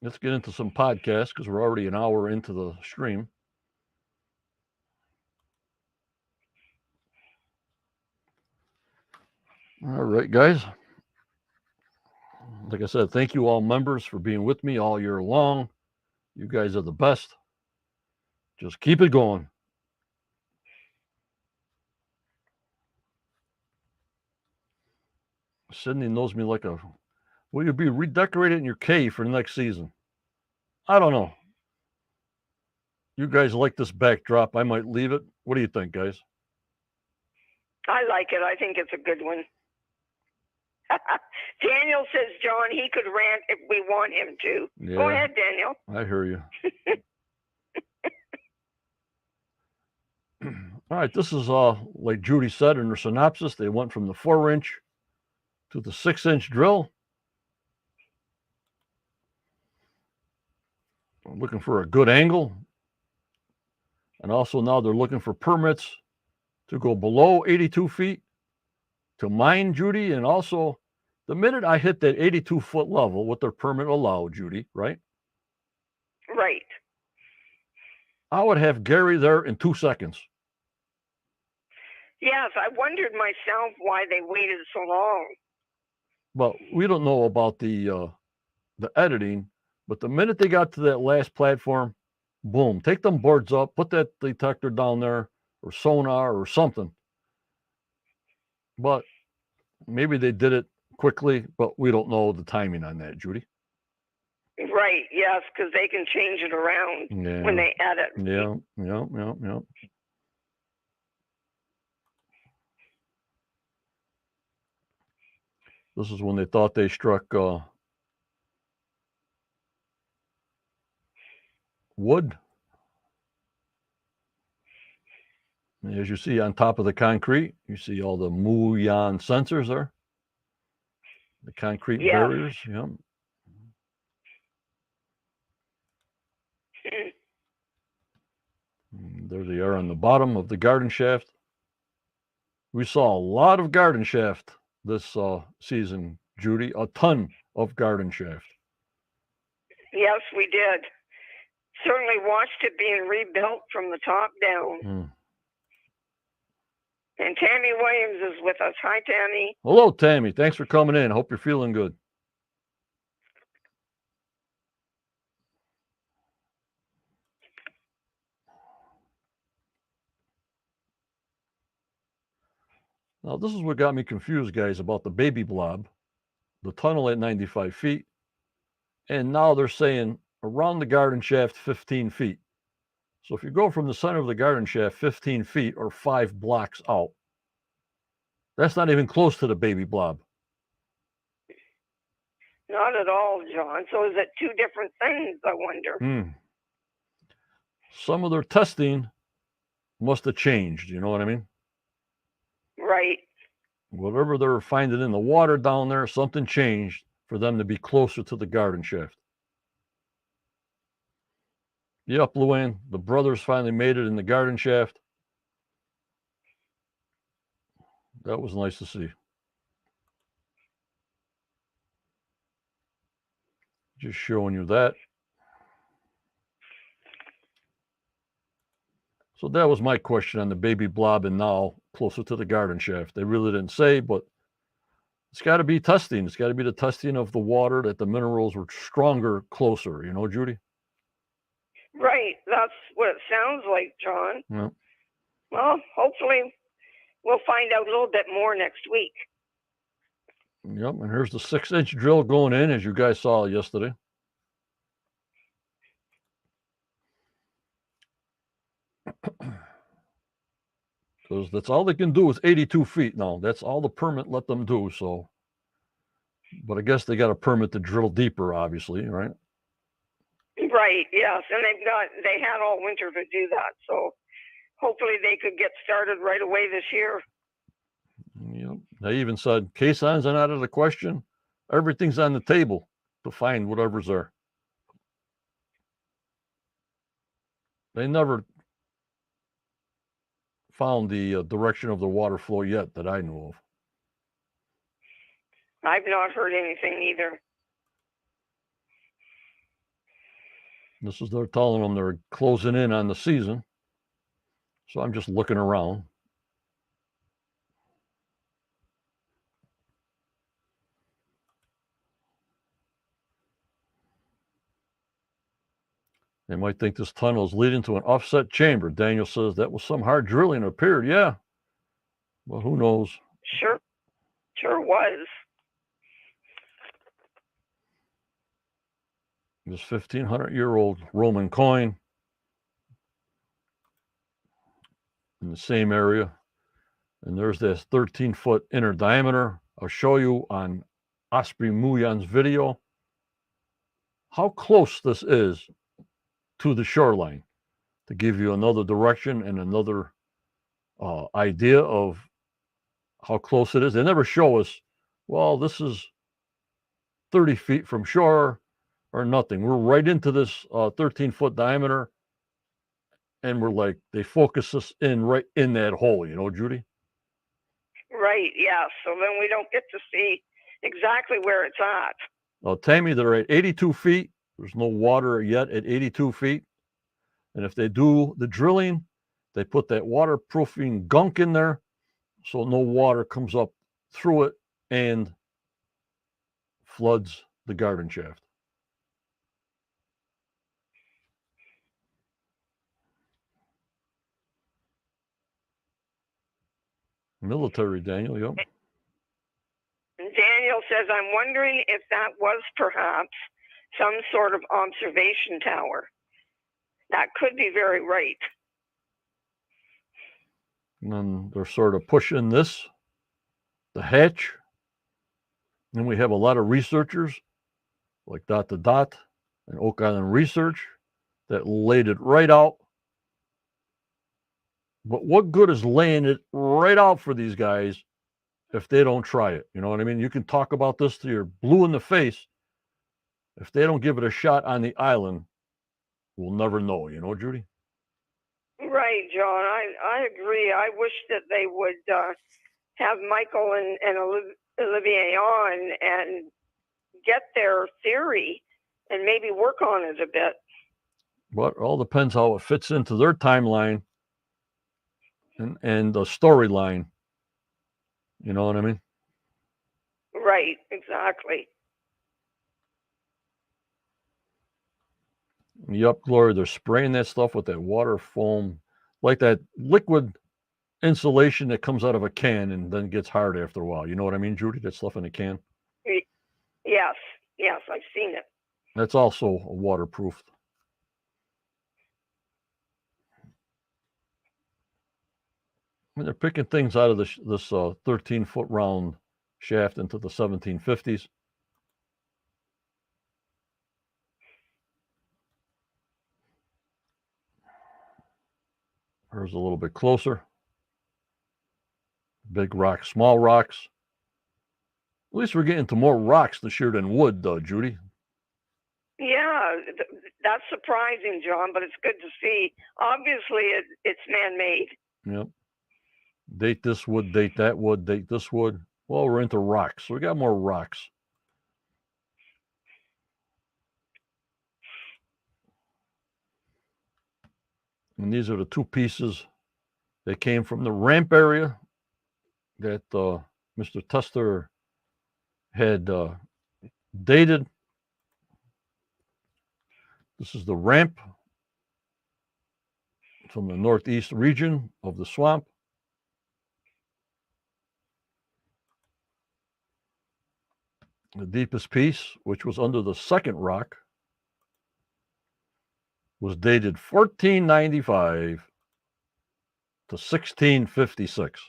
Let's get into some podcasts because we're already an hour into the stream. All right, guys. Like I said, thank you all members for being with me all year long. You guys are the best. Just keep it going. Sydney knows me like a... Will you be redecorating your cave for the next season? I don't know. You guys like this backdrop. I might leave it. What do you think, guys? I like it. I think it's a good one. Daniel says, John, he could rant if we want him to. Yeah, go ahead, Daniel. I hear you. All right, this is like Judy said in her synopsis, they went from the 4-inch to the 6-inch drill. I'm looking for a good angle. And also now they're looking for permits to go below 82 feet to mine, Judy. And also, the minute I hit that 82-foot level, what their permit allowed, Judy, right? Right. I would have Gary there in 2 seconds. Yes, I wondered myself why they waited so long. But we don't know about the editing. But the minute they got to that last platform, boom, take them boards up, put that detector down there, or sonar or something. But maybe they did it quickly, but we don't know the timing on that, Judy. Right, yes, because they can change it around when they edit. Yeah. This is when they thought they struck wood. As you see on top of the concrete, you see all the muon sensors there, the concrete Yes. barriers. Yeah. And there they are on the bottom of the garden shaft. We saw a lot of garden shaft this season, Judy. A ton of garden shaft. Yes, we did. Certainly watched it being rebuilt from the top down. And Tammy Williams is with us. Hi, Tammy. Hello, Tammy. Thanks for coming in. Hope you're feeling good. Now, this is what got me confused, guys, about the baby blob, the tunnel at 95 feet, and now they're saying around the garden shaft 15 feet. So if you go from the center of the garden shaft 15 feet or 5 blocks out, that's not even close to the baby blob. Not at all, John. So is it two different things, I wonder? Some of their testing must have changed, you know what I mean? Right. Whatever they're finding in the water down there, something changed for them to be closer to the garden shaft. Yep, Luann, the brothers finally made it in the garden shaft. That was nice to see. Just showing you that. So that was my question on the baby blob and now closer to the garden shaft. They really didn't say, but it's got to be testing. It's got to be the testing of the water that the minerals were stronger, closer. You know, Judy? Right. That's what it sounds like, John. Yeah. Well, hopefully we'll find out a little bit more next week. Yep. And here's the 6-inch drill going in, as you guys saw yesterday. Because that's all they can do is 82 feet now. That's all the permit let them do. So, but I guess they got a permit to drill deeper, obviously, right? Right. Yes, and they had all winter to do that. So hopefully they could get started right away this year. Yep. They even said caissons are not out of the question. Everything's on the table to find whatever's there. They never found the direction of the water flow yet that I know of. I've not heard anything either. This is they're telling them they're closing in on the season. So I'm just looking around. They might think this tunnel is leading to an offset chamber. Daniel says that was some hard drilling, it appeared. Yeah. Well, who knows? Sure was. This 1,500-year-old Roman coin in the same area. And there's this 13-foot inner diameter. I'll show you on Osprey Muyan's video how close this is to the shoreline to give you another direction and another idea of how close it is. They never show us, well, this is 30 feet from shore or nothing. We're right into this 13-foot diameter, and we're like, they focus us in right in that hole, you know, Judy? Right, yeah. So then we don't get to see exactly where it's at. Well, Tammy, they're at 82 feet. There's no water yet at 82 feet. And if they do the drilling, they put that waterproofing gunk in there so no water comes up through it and floods the garden shaft. Military, Daniel, yep. Daniel says, I'm wondering if that was perhaps some sort of observation tower. That could be very right. And then they're sort of pushing this, the hatch. And we have a lot of researchers like Dot to Dot and Oak Island Research that laid it right out But what good is laying it right out for these guys if they don't try it? You know what I mean? You can talk about this till you're blue in the face. If they don't give it a shot on the island, we'll never know. You know, Judy? Right, John. I agree. I wish that they would have Michael and Olivier on and get their theory and maybe work on it a bit. But it all depends how it fits into their timeline and the storyline. You know what I mean? Right, exactly. Yep, Glory, they're spraying that stuff with that water foam, like that liquid insulation that comes out of a can and then gets hard after a while. You know what I mean, Judy? That stuff in a can. Yes, I've seen it. That's also waterproof. I mean, they're picking things out of this 13-foot round shaft into the 1750s. Here's a little bit closer. Big rocks, small rocks. At least we're getting to more rocks this year than wood, though, Judy. Yeah, that's surprising, John, but it's good to see. Obviously, it's man-made. Yep. Date this wood, date that wood, date this wood. Well, we're into rocks, so we got more rocks. And these are the two pieces that came from the ramp area that Mr. Tester had dated. This is the ramp from the northeast region of the swamp. The deepest piece, which was under the second rock, was dated 1495 to 1656.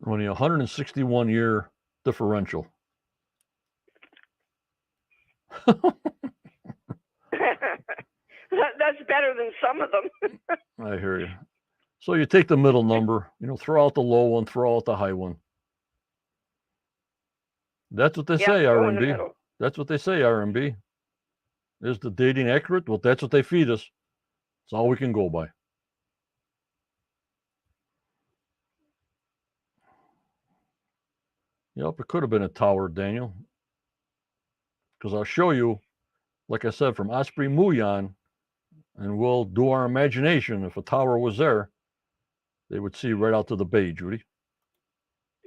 Only 161-year differential. That's better than some of them. I hear you. So you take the middle number, throw out the low one, throw out the high one. That's what they say, RMB. That's what they say, RMB. Is the dating accurate? Well, that's what they feed us. It's all we can go by. Yep, it could have been a tower, Daniel. Because I'll show you, like I said, from Osprey Muyan, and we'll do our imagination. If a tower was there, they would see right out to the bay, Judy.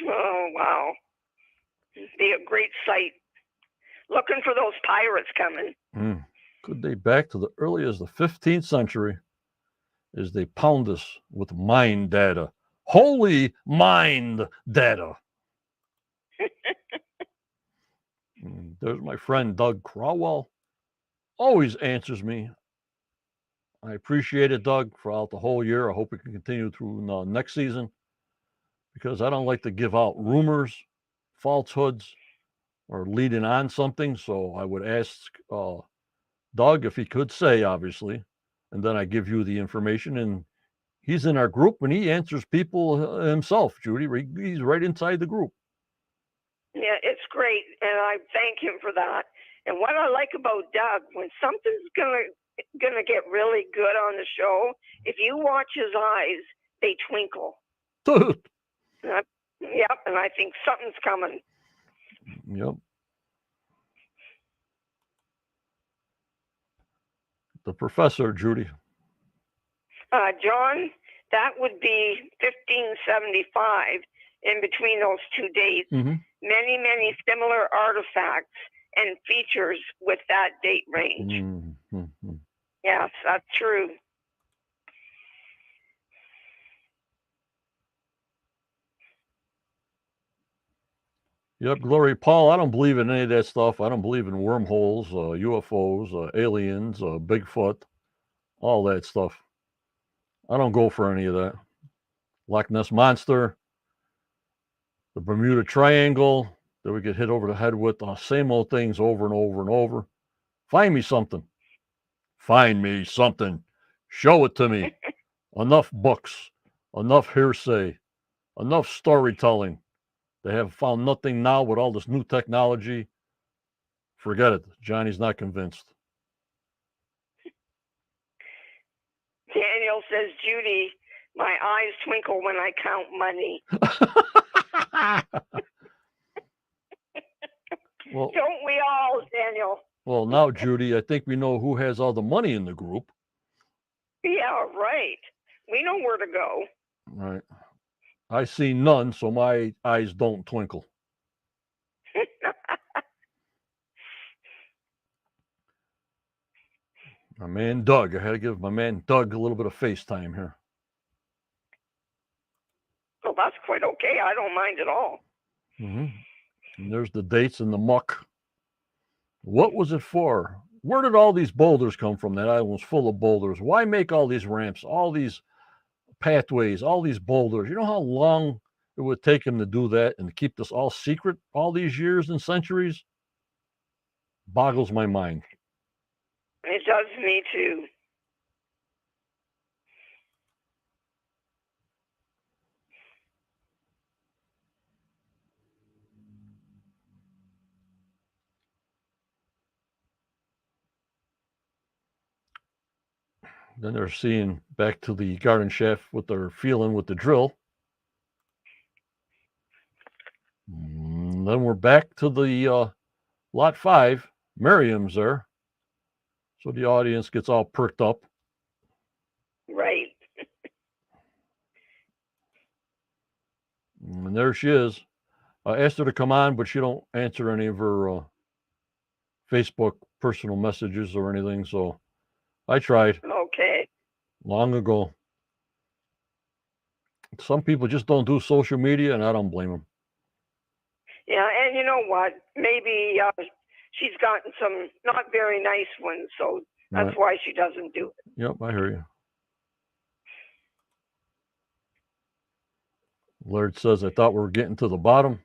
Oh, wow. It'd be a great sight. Looking for those pirates coming. Could date back to the early as the 15th century as they pound us with mind data. Holy mind data. There's my friend Doug Crowell. Always answers me. I appreciate it, Doug, throughout the whole year. I hope we can continue through next season because I don't like to give out rumors, falsehoods, or leading on something. So I would ask Doug if he could say, obviously, and then I give you the information. And he's in our group and he answers people himself, Judy. He's right inside the group. Yeah, it's great, and I thank him for that. And what I like about Doug, when something's gonna get really good on the show, if you watch his eyes, they twinkle. Yep, and I think something's coming. Yep. The professor, Judy. John, that would be 1575 in between those two dates. Mm-hmm. Many similar artifacts and features with that date range. Mm-hmm. Yes, that's true. Yep, Glory. Paul, I don't believe in any of that stuff. I don't believe in wormholes, UFOs, aliens, Bigfoot, all that stuff. I don't go for any of that. Loch Ness Monster, the Bermuda Triangle that we get hit over the head with, the same old things over and over and over. Find me something. Find me something. Show it to me. Enough books, enough hearsay, enough storytelling. They have found nothing now with all this new technology. Forget it. Johnny's not convinced. Daniel says, Judy, my eyes twinkle when I count money. Well, don't we all, Daniel? Well, now, Judy, I think we know who has all the money in the group. Yeah, right. We know where to go. Right. I see none, so my eyes don't twinkle. My man Doug. I had to give my man Doug a little bit of FaceTime here. Well, that's quite okay. I don't mind at all. Mm-hmm. And there's the dates and the muck. What was it for? Where did all these boulders come from? That island was full of boulders. Why make all these ramps, all these pathways, all these boulders? You know how long it would take him to do that and to keep this all secret all these years and centuries? Boggles my mind. It does me too. Then they're seeing back to the garden shaft what they're feeling with the drill. Then we're back to the lot 5. Miriam's there. So the audience gets all perked up. Right. And there she is. I asked her to come on, but she don't answer any of her Facebook personal messages or anything. So I tried. Okay. Long ago. Some people just don't do social media, and I don't blame them. Yeah, and you know what? Maybe she's gotten some not very nice ones, so that's why she doesn't do it. Yep, I hear you. Laird says, I thought we were getting to the bottom.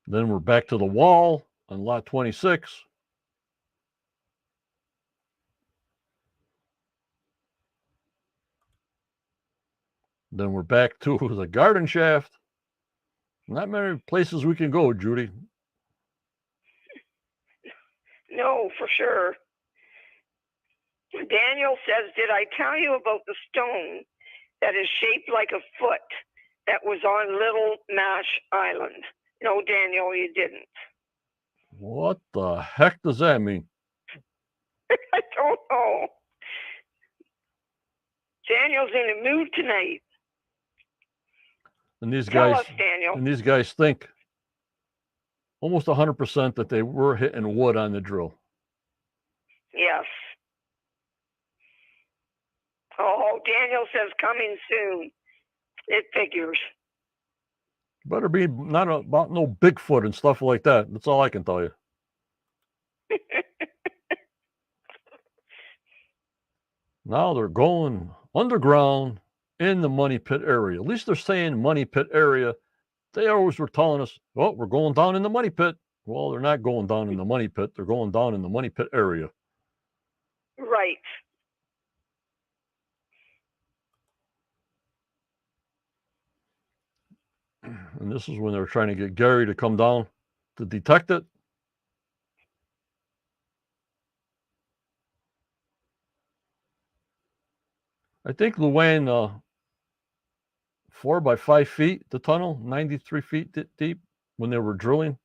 Then we're back to the wall on lot 26. Then we're back to the garden shaft. Not many places we can go, Judy. No, for sure. Daniel says, did I tell you about the stone that is shaped like a foot that was on Little Mash Island? No, Daniel, you didn't. What the heck does that mean? I don't know. Daniel's in a mood tonight. And these Tell guys, us, Daniel. And these guys think almost 100% that they were hitting wood on the drill. Yes. Oh, Daniel says coming soon. It figures. Better be not about no Bigfoot and stuff like that. That's all I can tell you. Now they're going underground in the money pit area. At least they're saying money pit area. They always were telling us, well, we're going down in the money pit. Well, they're not going down in the money pit. They're going down in the money pit area. Right. And this is when they're trying to get Gary to come down to detect it. I think Luann, 4 by 5 feet, the tunnel, 93 feet deep when they were drilling.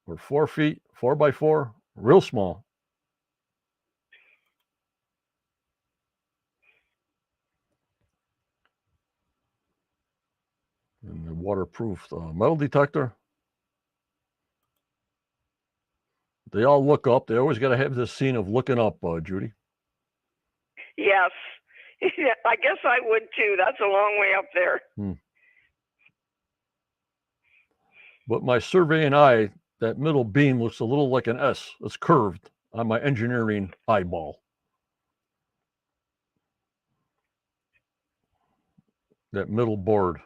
Or 4 feet, 4 by 4, real small. And the waterproof metal detector. They all look up. They always got to have this scene of looking up, Judy. Yes. I guess I would too. That's a long way up there. But my surveying eye that middle beam looks a little like an S. It's curved on my engineering eyeball. That middle board.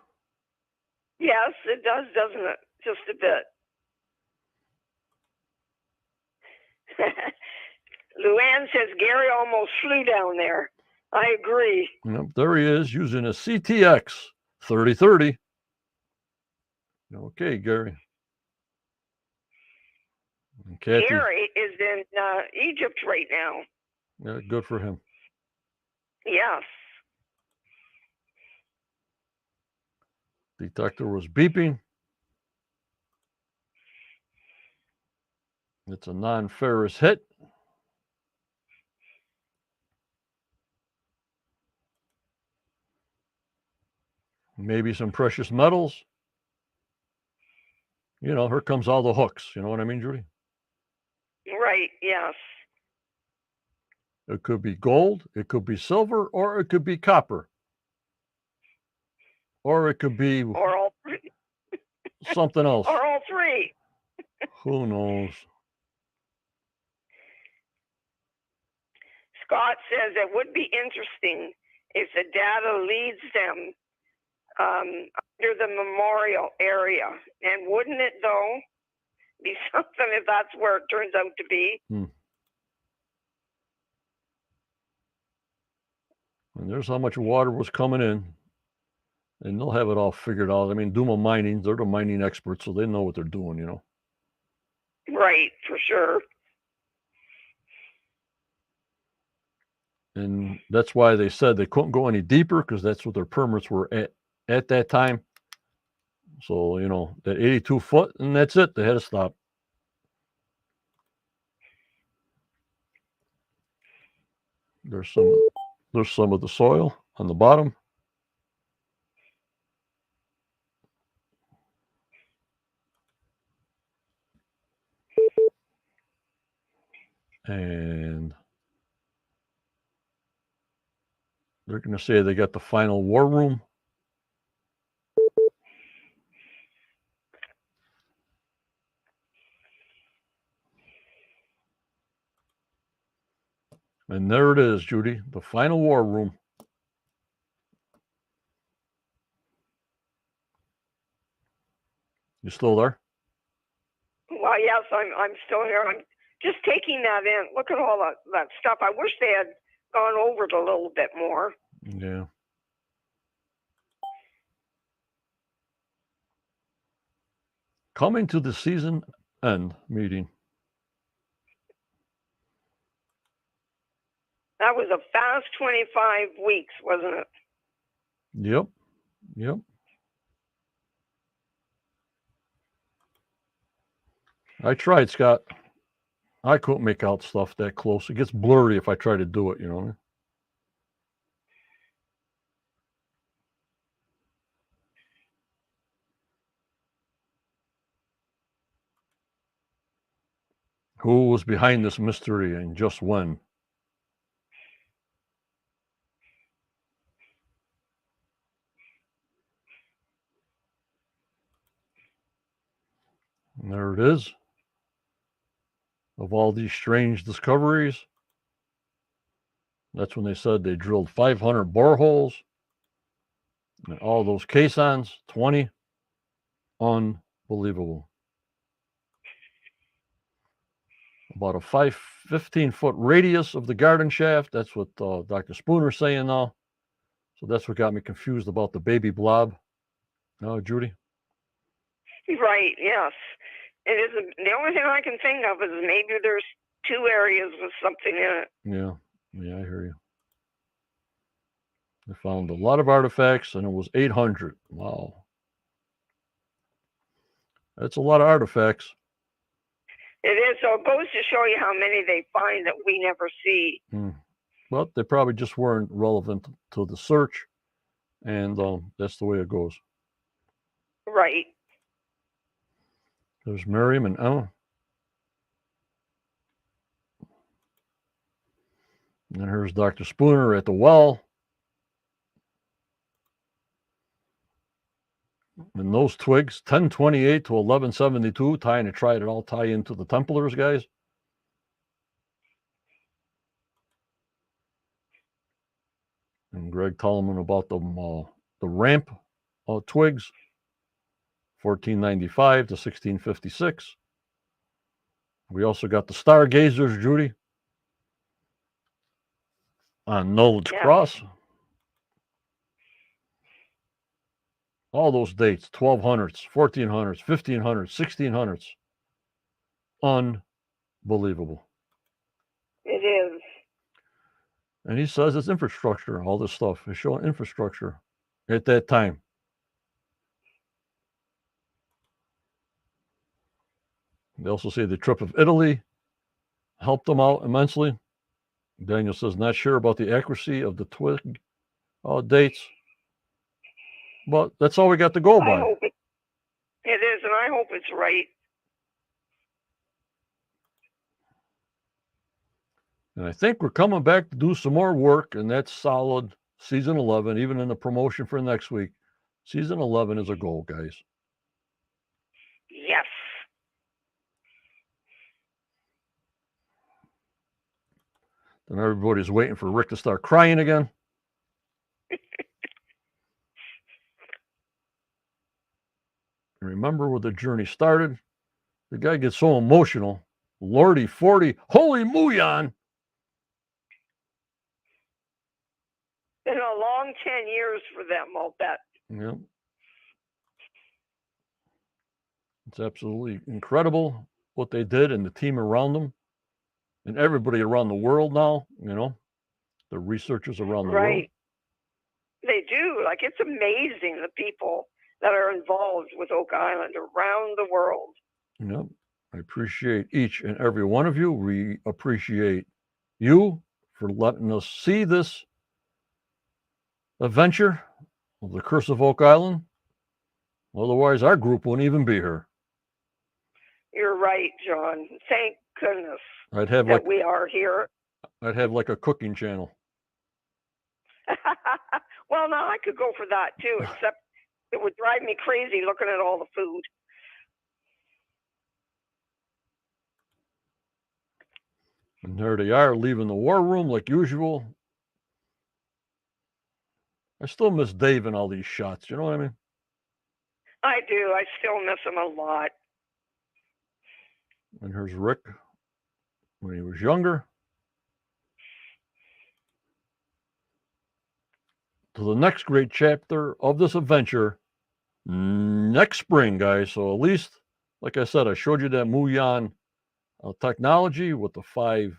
Yes, it does, doesn't it? Just a bit. Luann says Gary almost flew down there. I agree. Yep, there he is using a CTX 3030. Okay, Gary. And Kathy, Gary is in Egypt right now. yeah, good for him. Yes. Detector was beeping. It's a non-ferrous hit. Maybe some precious metals. You know, here comes all the hooks. You know what I mean, Judy? Right, yes. It could be gold, it could be silver, or it could be copper. Or it could be Or all three. something else. Or all three. Who knows? Scott says it would be interesting if the data leads them under the memorial area. And wouldn't it, though, be something if that's where it turns out to be? And there's how much water was coming in. And they'll have it all figured out. I mean, Duma Mining, they're the mining experts, so they know what they're doing, you know. Right, for sure. And that's why they said they couldn't go any deeper, because that's what their permits were at that time. So, you know, that 82 foot, and that's it. They had to stop. There's some of the soil on the bottom. And they're going to say they got the final war room. And there it is, Judy, the final war room. You still there? Well, yes, I'm still here. I'm just taking that in. Look at all that stuff. I wish they had gone over it a little bit more. Yeah. Coming to the season end meeting. That was a fast 25 weeks, wasn't it? Yep. I tried, Scott. I couldn't make out stuff that close. It gets blurry if I try to do it, you know. Who was behind this mystery and just when? And there it is. Of all these strange discoveries, that's when they said they drilled 500 boreholes and all those caissons, 20. Unbelievable. About a 15-foot radius of the garden shaft. That's what Dr. Spooner's saying now. So that's what got me confused about the baby blob. No, Judy? Right, yes. It is the only thing I can think of is maybe there's two areas with something in it. Yeah, I hear you. They found a lot of artifacts, and it was 800. Wow. That's a lot of artifacts. It is, so it goes to show you how many they find that we never see. But they probably just weren't relevant to the search, and that's the way it goes. Right. There's Miriam and Emma. And then here's Dr. Spooner at the well. And those twigs, 1028 to 1172, trying to all tie into the Templars, guys. And Greg telling them about the ramp twigs, 1495 to 1656. We also got the stargazers, Judy, on Knowledge Cross. All those dates, 1200s, 1400s, 1500s, 1600s. Unbelievable. It is. And he says it's infrastructure, all this stuff is showing infrastructure at that time. They also say the trip of Italy helped them out immensely. Daniel says, not sure about the accuracy of the twig dates, but that's all we got to go by. I hope it is, and I hope it's right. And I think we're coming back to do some more work, and that's solid season 11, even in the promotion for next week. Season 11 is a goal, guys. Yes. Then everybody's waiting for Rick to start crying again. Remember where the journey started? The guy gets so emotional. Lordy 40, holy muon. Been a long 10 years for them, I'll bet. Yeah. It's absolutely incredible what they did and the team around them and everybody around the world now, the researchers around the world. Right. They do. Like, it's amazing the people that are involved with Oak Island around the world. Yep. I appreciate each and every one of you. We appreciate you for letting us see this adventure of the Curse of Oak Island. Otherwise, our group wouldn't even be here. You're right, John. Thank goodness we are here. I'd have like a cooking channel. Well, now I could go for that too, except it would drive me crazy looking at all the food. And there they are, leaving the war room like usual. I still miss Dave and all these shots. You know what I mean? I do. I still miss him a lot. And here's Rick when he was younger. To the next great chapter of this adventure next spring, guys. So at least, like I said, I showed you that muon technology with the 5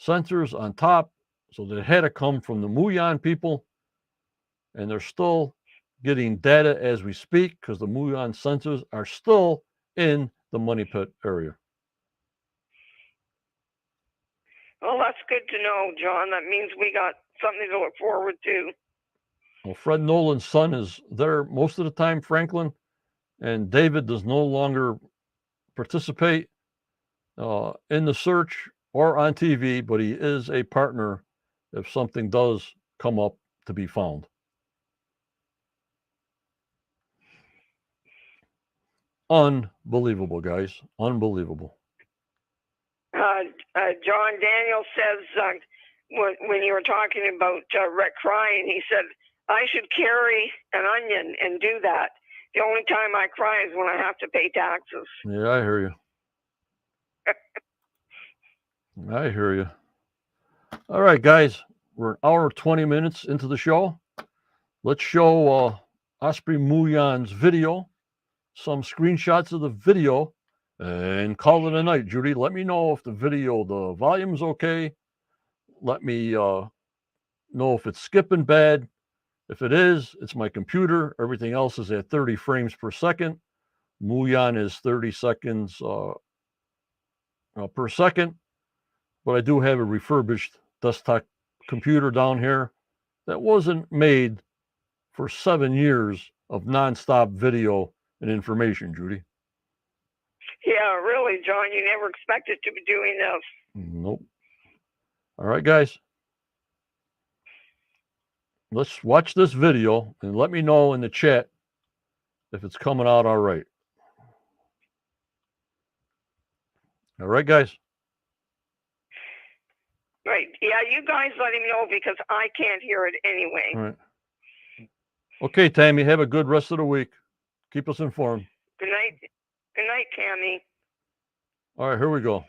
sensors on top. So that had to come from the muon people. And they're still getting data as we speak because the muon sensors are still in the money pit area. Well, that's good to know, John. That means we got something to look forward to. Well, Fred Nolan's son is there most of the time, Franklin, and David does no longer participate in the search or on TV, but he is a partner if something does come up to be found. Unbelievable, guys. Unbelievable. John Daniel says when you were talking about Rick crying, he said, I should carry an onion and do that. The only time I cry is when I have to pay taxes. Yeah, I hear you. I hear you. All right, guys. We're an hour 20 minutes into the show. Let's show Osprey Muyan's video, some screenshots of the video, and call it a night. Judy, let me know if the volume's okay. Let me know if it's skipping bad. If it is, it's my computer. Everything else is at 30 frames per second. Muon is 30 seconds per second. But I do have a refurbished desktop computer down here that wasn't made for 7 years of nonstop video and information, Judy. Yeah, really, John. You never expected to be doing this. Nope. All right, guys. Let's watch this video and let me know in the chat if it's coming out all right. All right, guys. Right. Yeah, you guys let him know because I can't hear it anyway. All right. Okay, Tammy, have a good rest of the week. Keep us informed. Good night. Good night, Tammy. All right, here we go.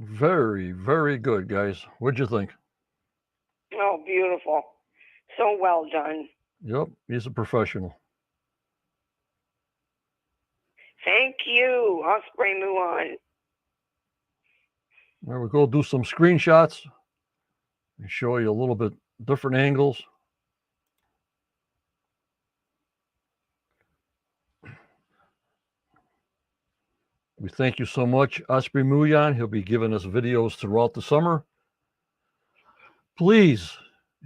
Very, very good, guys. What'd you think? Oh, beautiful. So well done. Yep, he's a professional. Thank you, Osprey Muyan. There we go. Do some screenshots and show you a little bit different angles. We thank you so much, Osprey Muyan. He'll be giving us videos throughout the summer. Please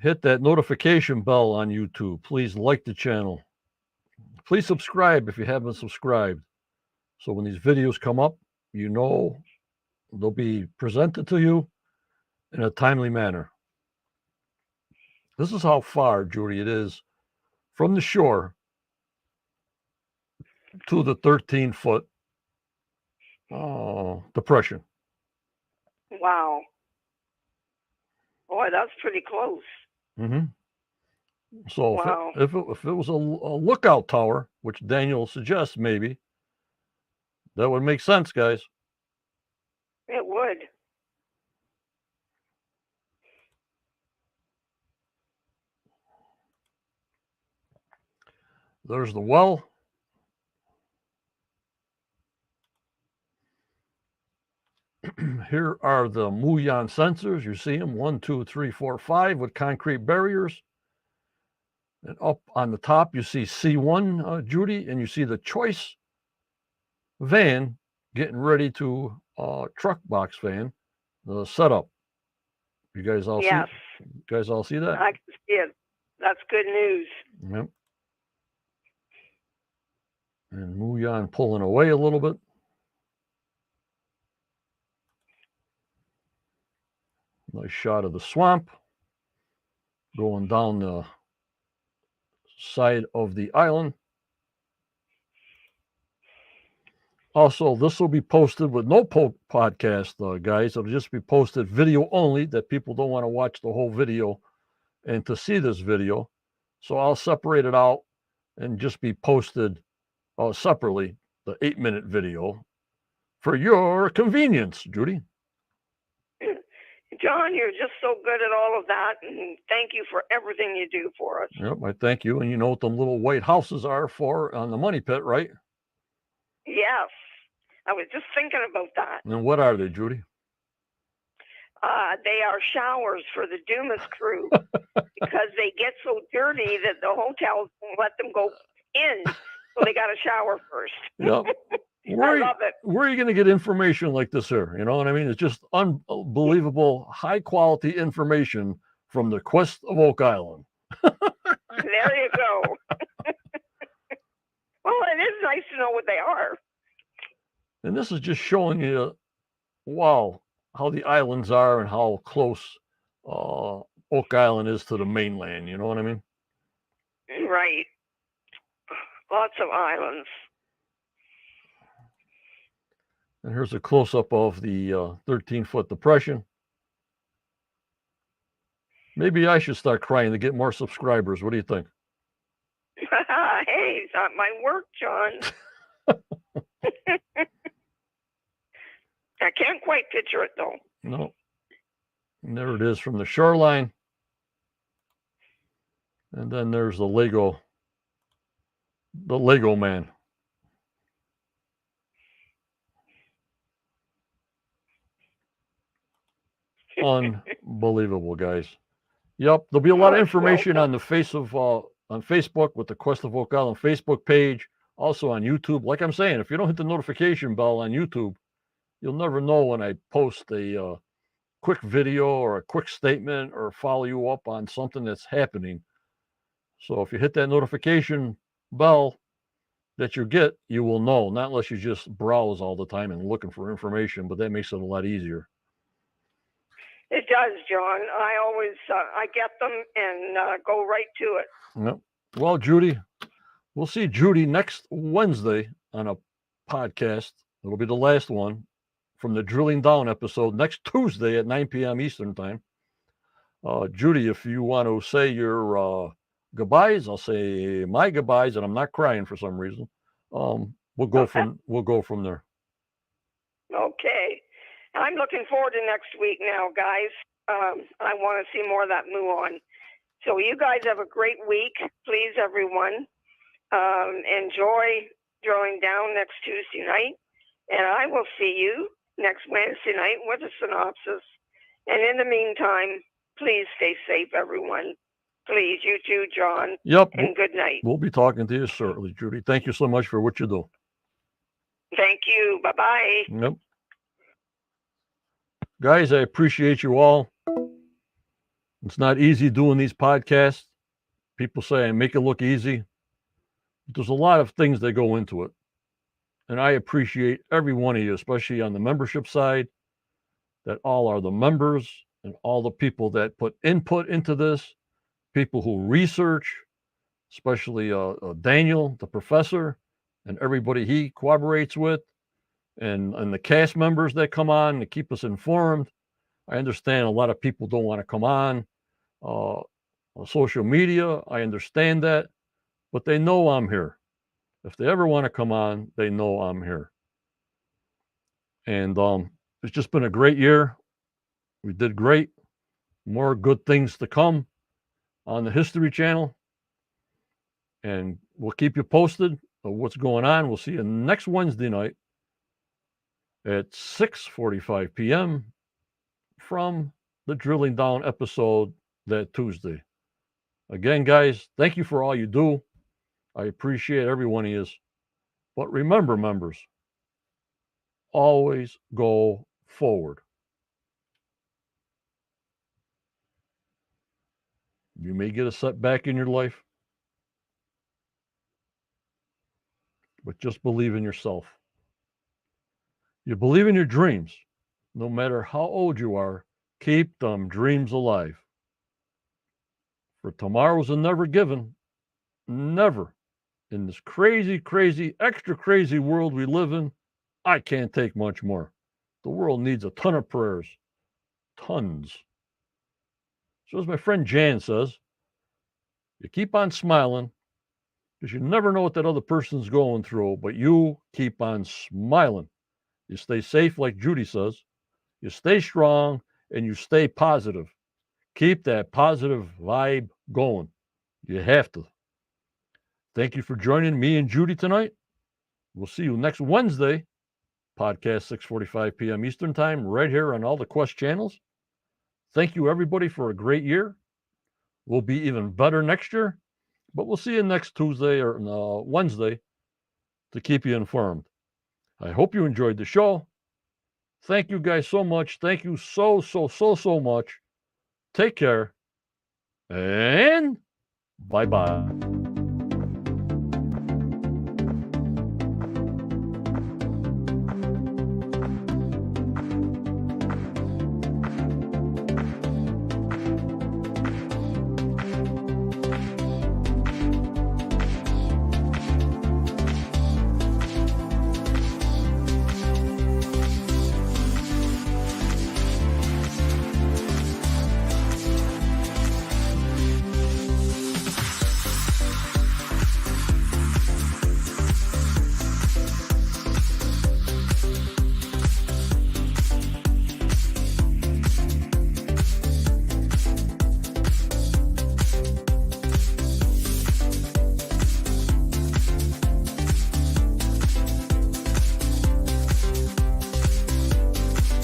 hit that notification bell on YouTube. Please like the channel. Please subscribe if you haven't subscribed. So when these videos come up, you know they'll be presented to you in a timely manner. This is how far, Judy, it is from the shore to the 13-foot depression. Wow. Boy, that's pretty close. Mm-hmm. So wow. if it was a lookout tower, which Daniel suggests maybe, that would make sense, guys. It would. There's the well. Here are the muon sensors. You see them 1, 2, 3, 4, 5 with concrete barriers. And up on the top, you see C1, Judy, and you see the choice van getting ready to truck box van, the setup. You guys all yes. see? You guys all see that? I can see it. That's good news. Yep. And muon pulling away a little bit. Nice shot of the swamp going down the side of the island. Also, this will be posted with no podcast, guys. It'll just be posted video only, that people don't want to watch the whole video and to see this video. So I'll separate it out and just be posted separately, the 8-minute video, for your convenience, Judy. John, you're just so good at all of that, and thank you for everything you do for us. Yep, I thank you. And you know what them little white houses are for on the money pit, right? Yes. I was just thinking about that. And what are they, Judy? They are showers for the Dumas crew because they get so dirty that the hotels won't let them go in, so they got to shower first. Yep. I love it. Where are you going to get information like this here? You know what I mean? It's just unbelievable, high quality information from the Quest of Oak Island. There you go. Well, it is nice to know what they are. And this is just showing you, wow, how the islands are and how close Oak Island is to the mainland. You know what I mean? Right. Lots of islands. And here's a close-up of the 13-foot depression. Maybe I should start crying to get more subscribers. What do you think? Hey, it's not my work, John. I can't quite picture it, though. No. And there it is from the shoreline. And then there's the Lego man. Unbelievable, guys. Yep, there'll be a lot of information on the on Facebook with the Quest of Oak Island Facebook page, also on YouTube. Like I'm saying, if you don't hit the notification bell on YouTube, you'll never know when I post a quick video or a quick statement or follow you up on something that's happening. So if you hit that notification bell that you get, you will know, not unless you just browse all the time and looking for information, but that makes it a lot easier. It does, John. I always, I get them and go right to it. Yep. Well, Judy, we'll see Judy next Wednesday on a podcast. It'll be the last one from the Drilling Down episode next Tuesday at 9 p.m. Eastern time. Judy, if you want to say your goodbyes, I'll say my goodbyes, and I'm not crying for some reason. We'll go from there. Okay. I'm looking forward to next week now, guys. I want to see more of that muon. So you guys have a great week. Please, everyone, enjoy drawing down next Tuesday night. And I will see you next Wednesday night with a synopsis. And in the meantime, please stay safe, everyone. Please, you too, John. Yep. And good night. We'll be talking to you shortly, Judy. Thank you so much for what you do. Thank you. Bye-bye. Yep. Guys, I appreciate you all. It's not easy doing these podcasts. People say I make it look easy. There's a lot of things that go into it. And I appreciate every one of you, especially on the membership side, that all are the members and all the people that put input into this, people who research, especially Daniel, the professor, and everybody he cooperates with, and the cast members that come on to keep us informed. I understand a lot of people don't want to come on social media. I understand that, but they know I'm here. If they ever want to come on, they know I'm here. And it's just been a great year. We did great. More good things to come on the History Channel. And we'll keep you posted of what's going on. We'll see you next Wednesday night at 6:45 p.m. from the Drilling Down episode that Tuesday. Again, guys, thank you for all you do. I appreciate every one of you. But remember, members, always go forward. You may get a setback in your life, but just believe in yourself. You believe in your dreams. No matter how old you are, keep them dreams alive. For tomorrow's a never given. Never. In this crazy, crazy, extra crazy world we live in, I can't take much more. The world needs a ton of prayers. Tons. So as my friend Jan says, you keep on smiling because you never know what that other person's going through, but you keep on smiling. You stay safe, like Judy says. You stay strong and you stay positive. Keep that positive vibe going. You have to. Thank you for joining me and Judy tonight. We'll see you next Wednesday, podcast 6:45 p.m. Eastern Time, right here on all the Quest channels. Thank you, everybody, for a great year. We'll be even better next year, but we'll see you next Tuesday or Wednesday to keep you informed. I hope you enjoyed the show. Thank you guys so much. Thank you so much. Take care and bye-bye.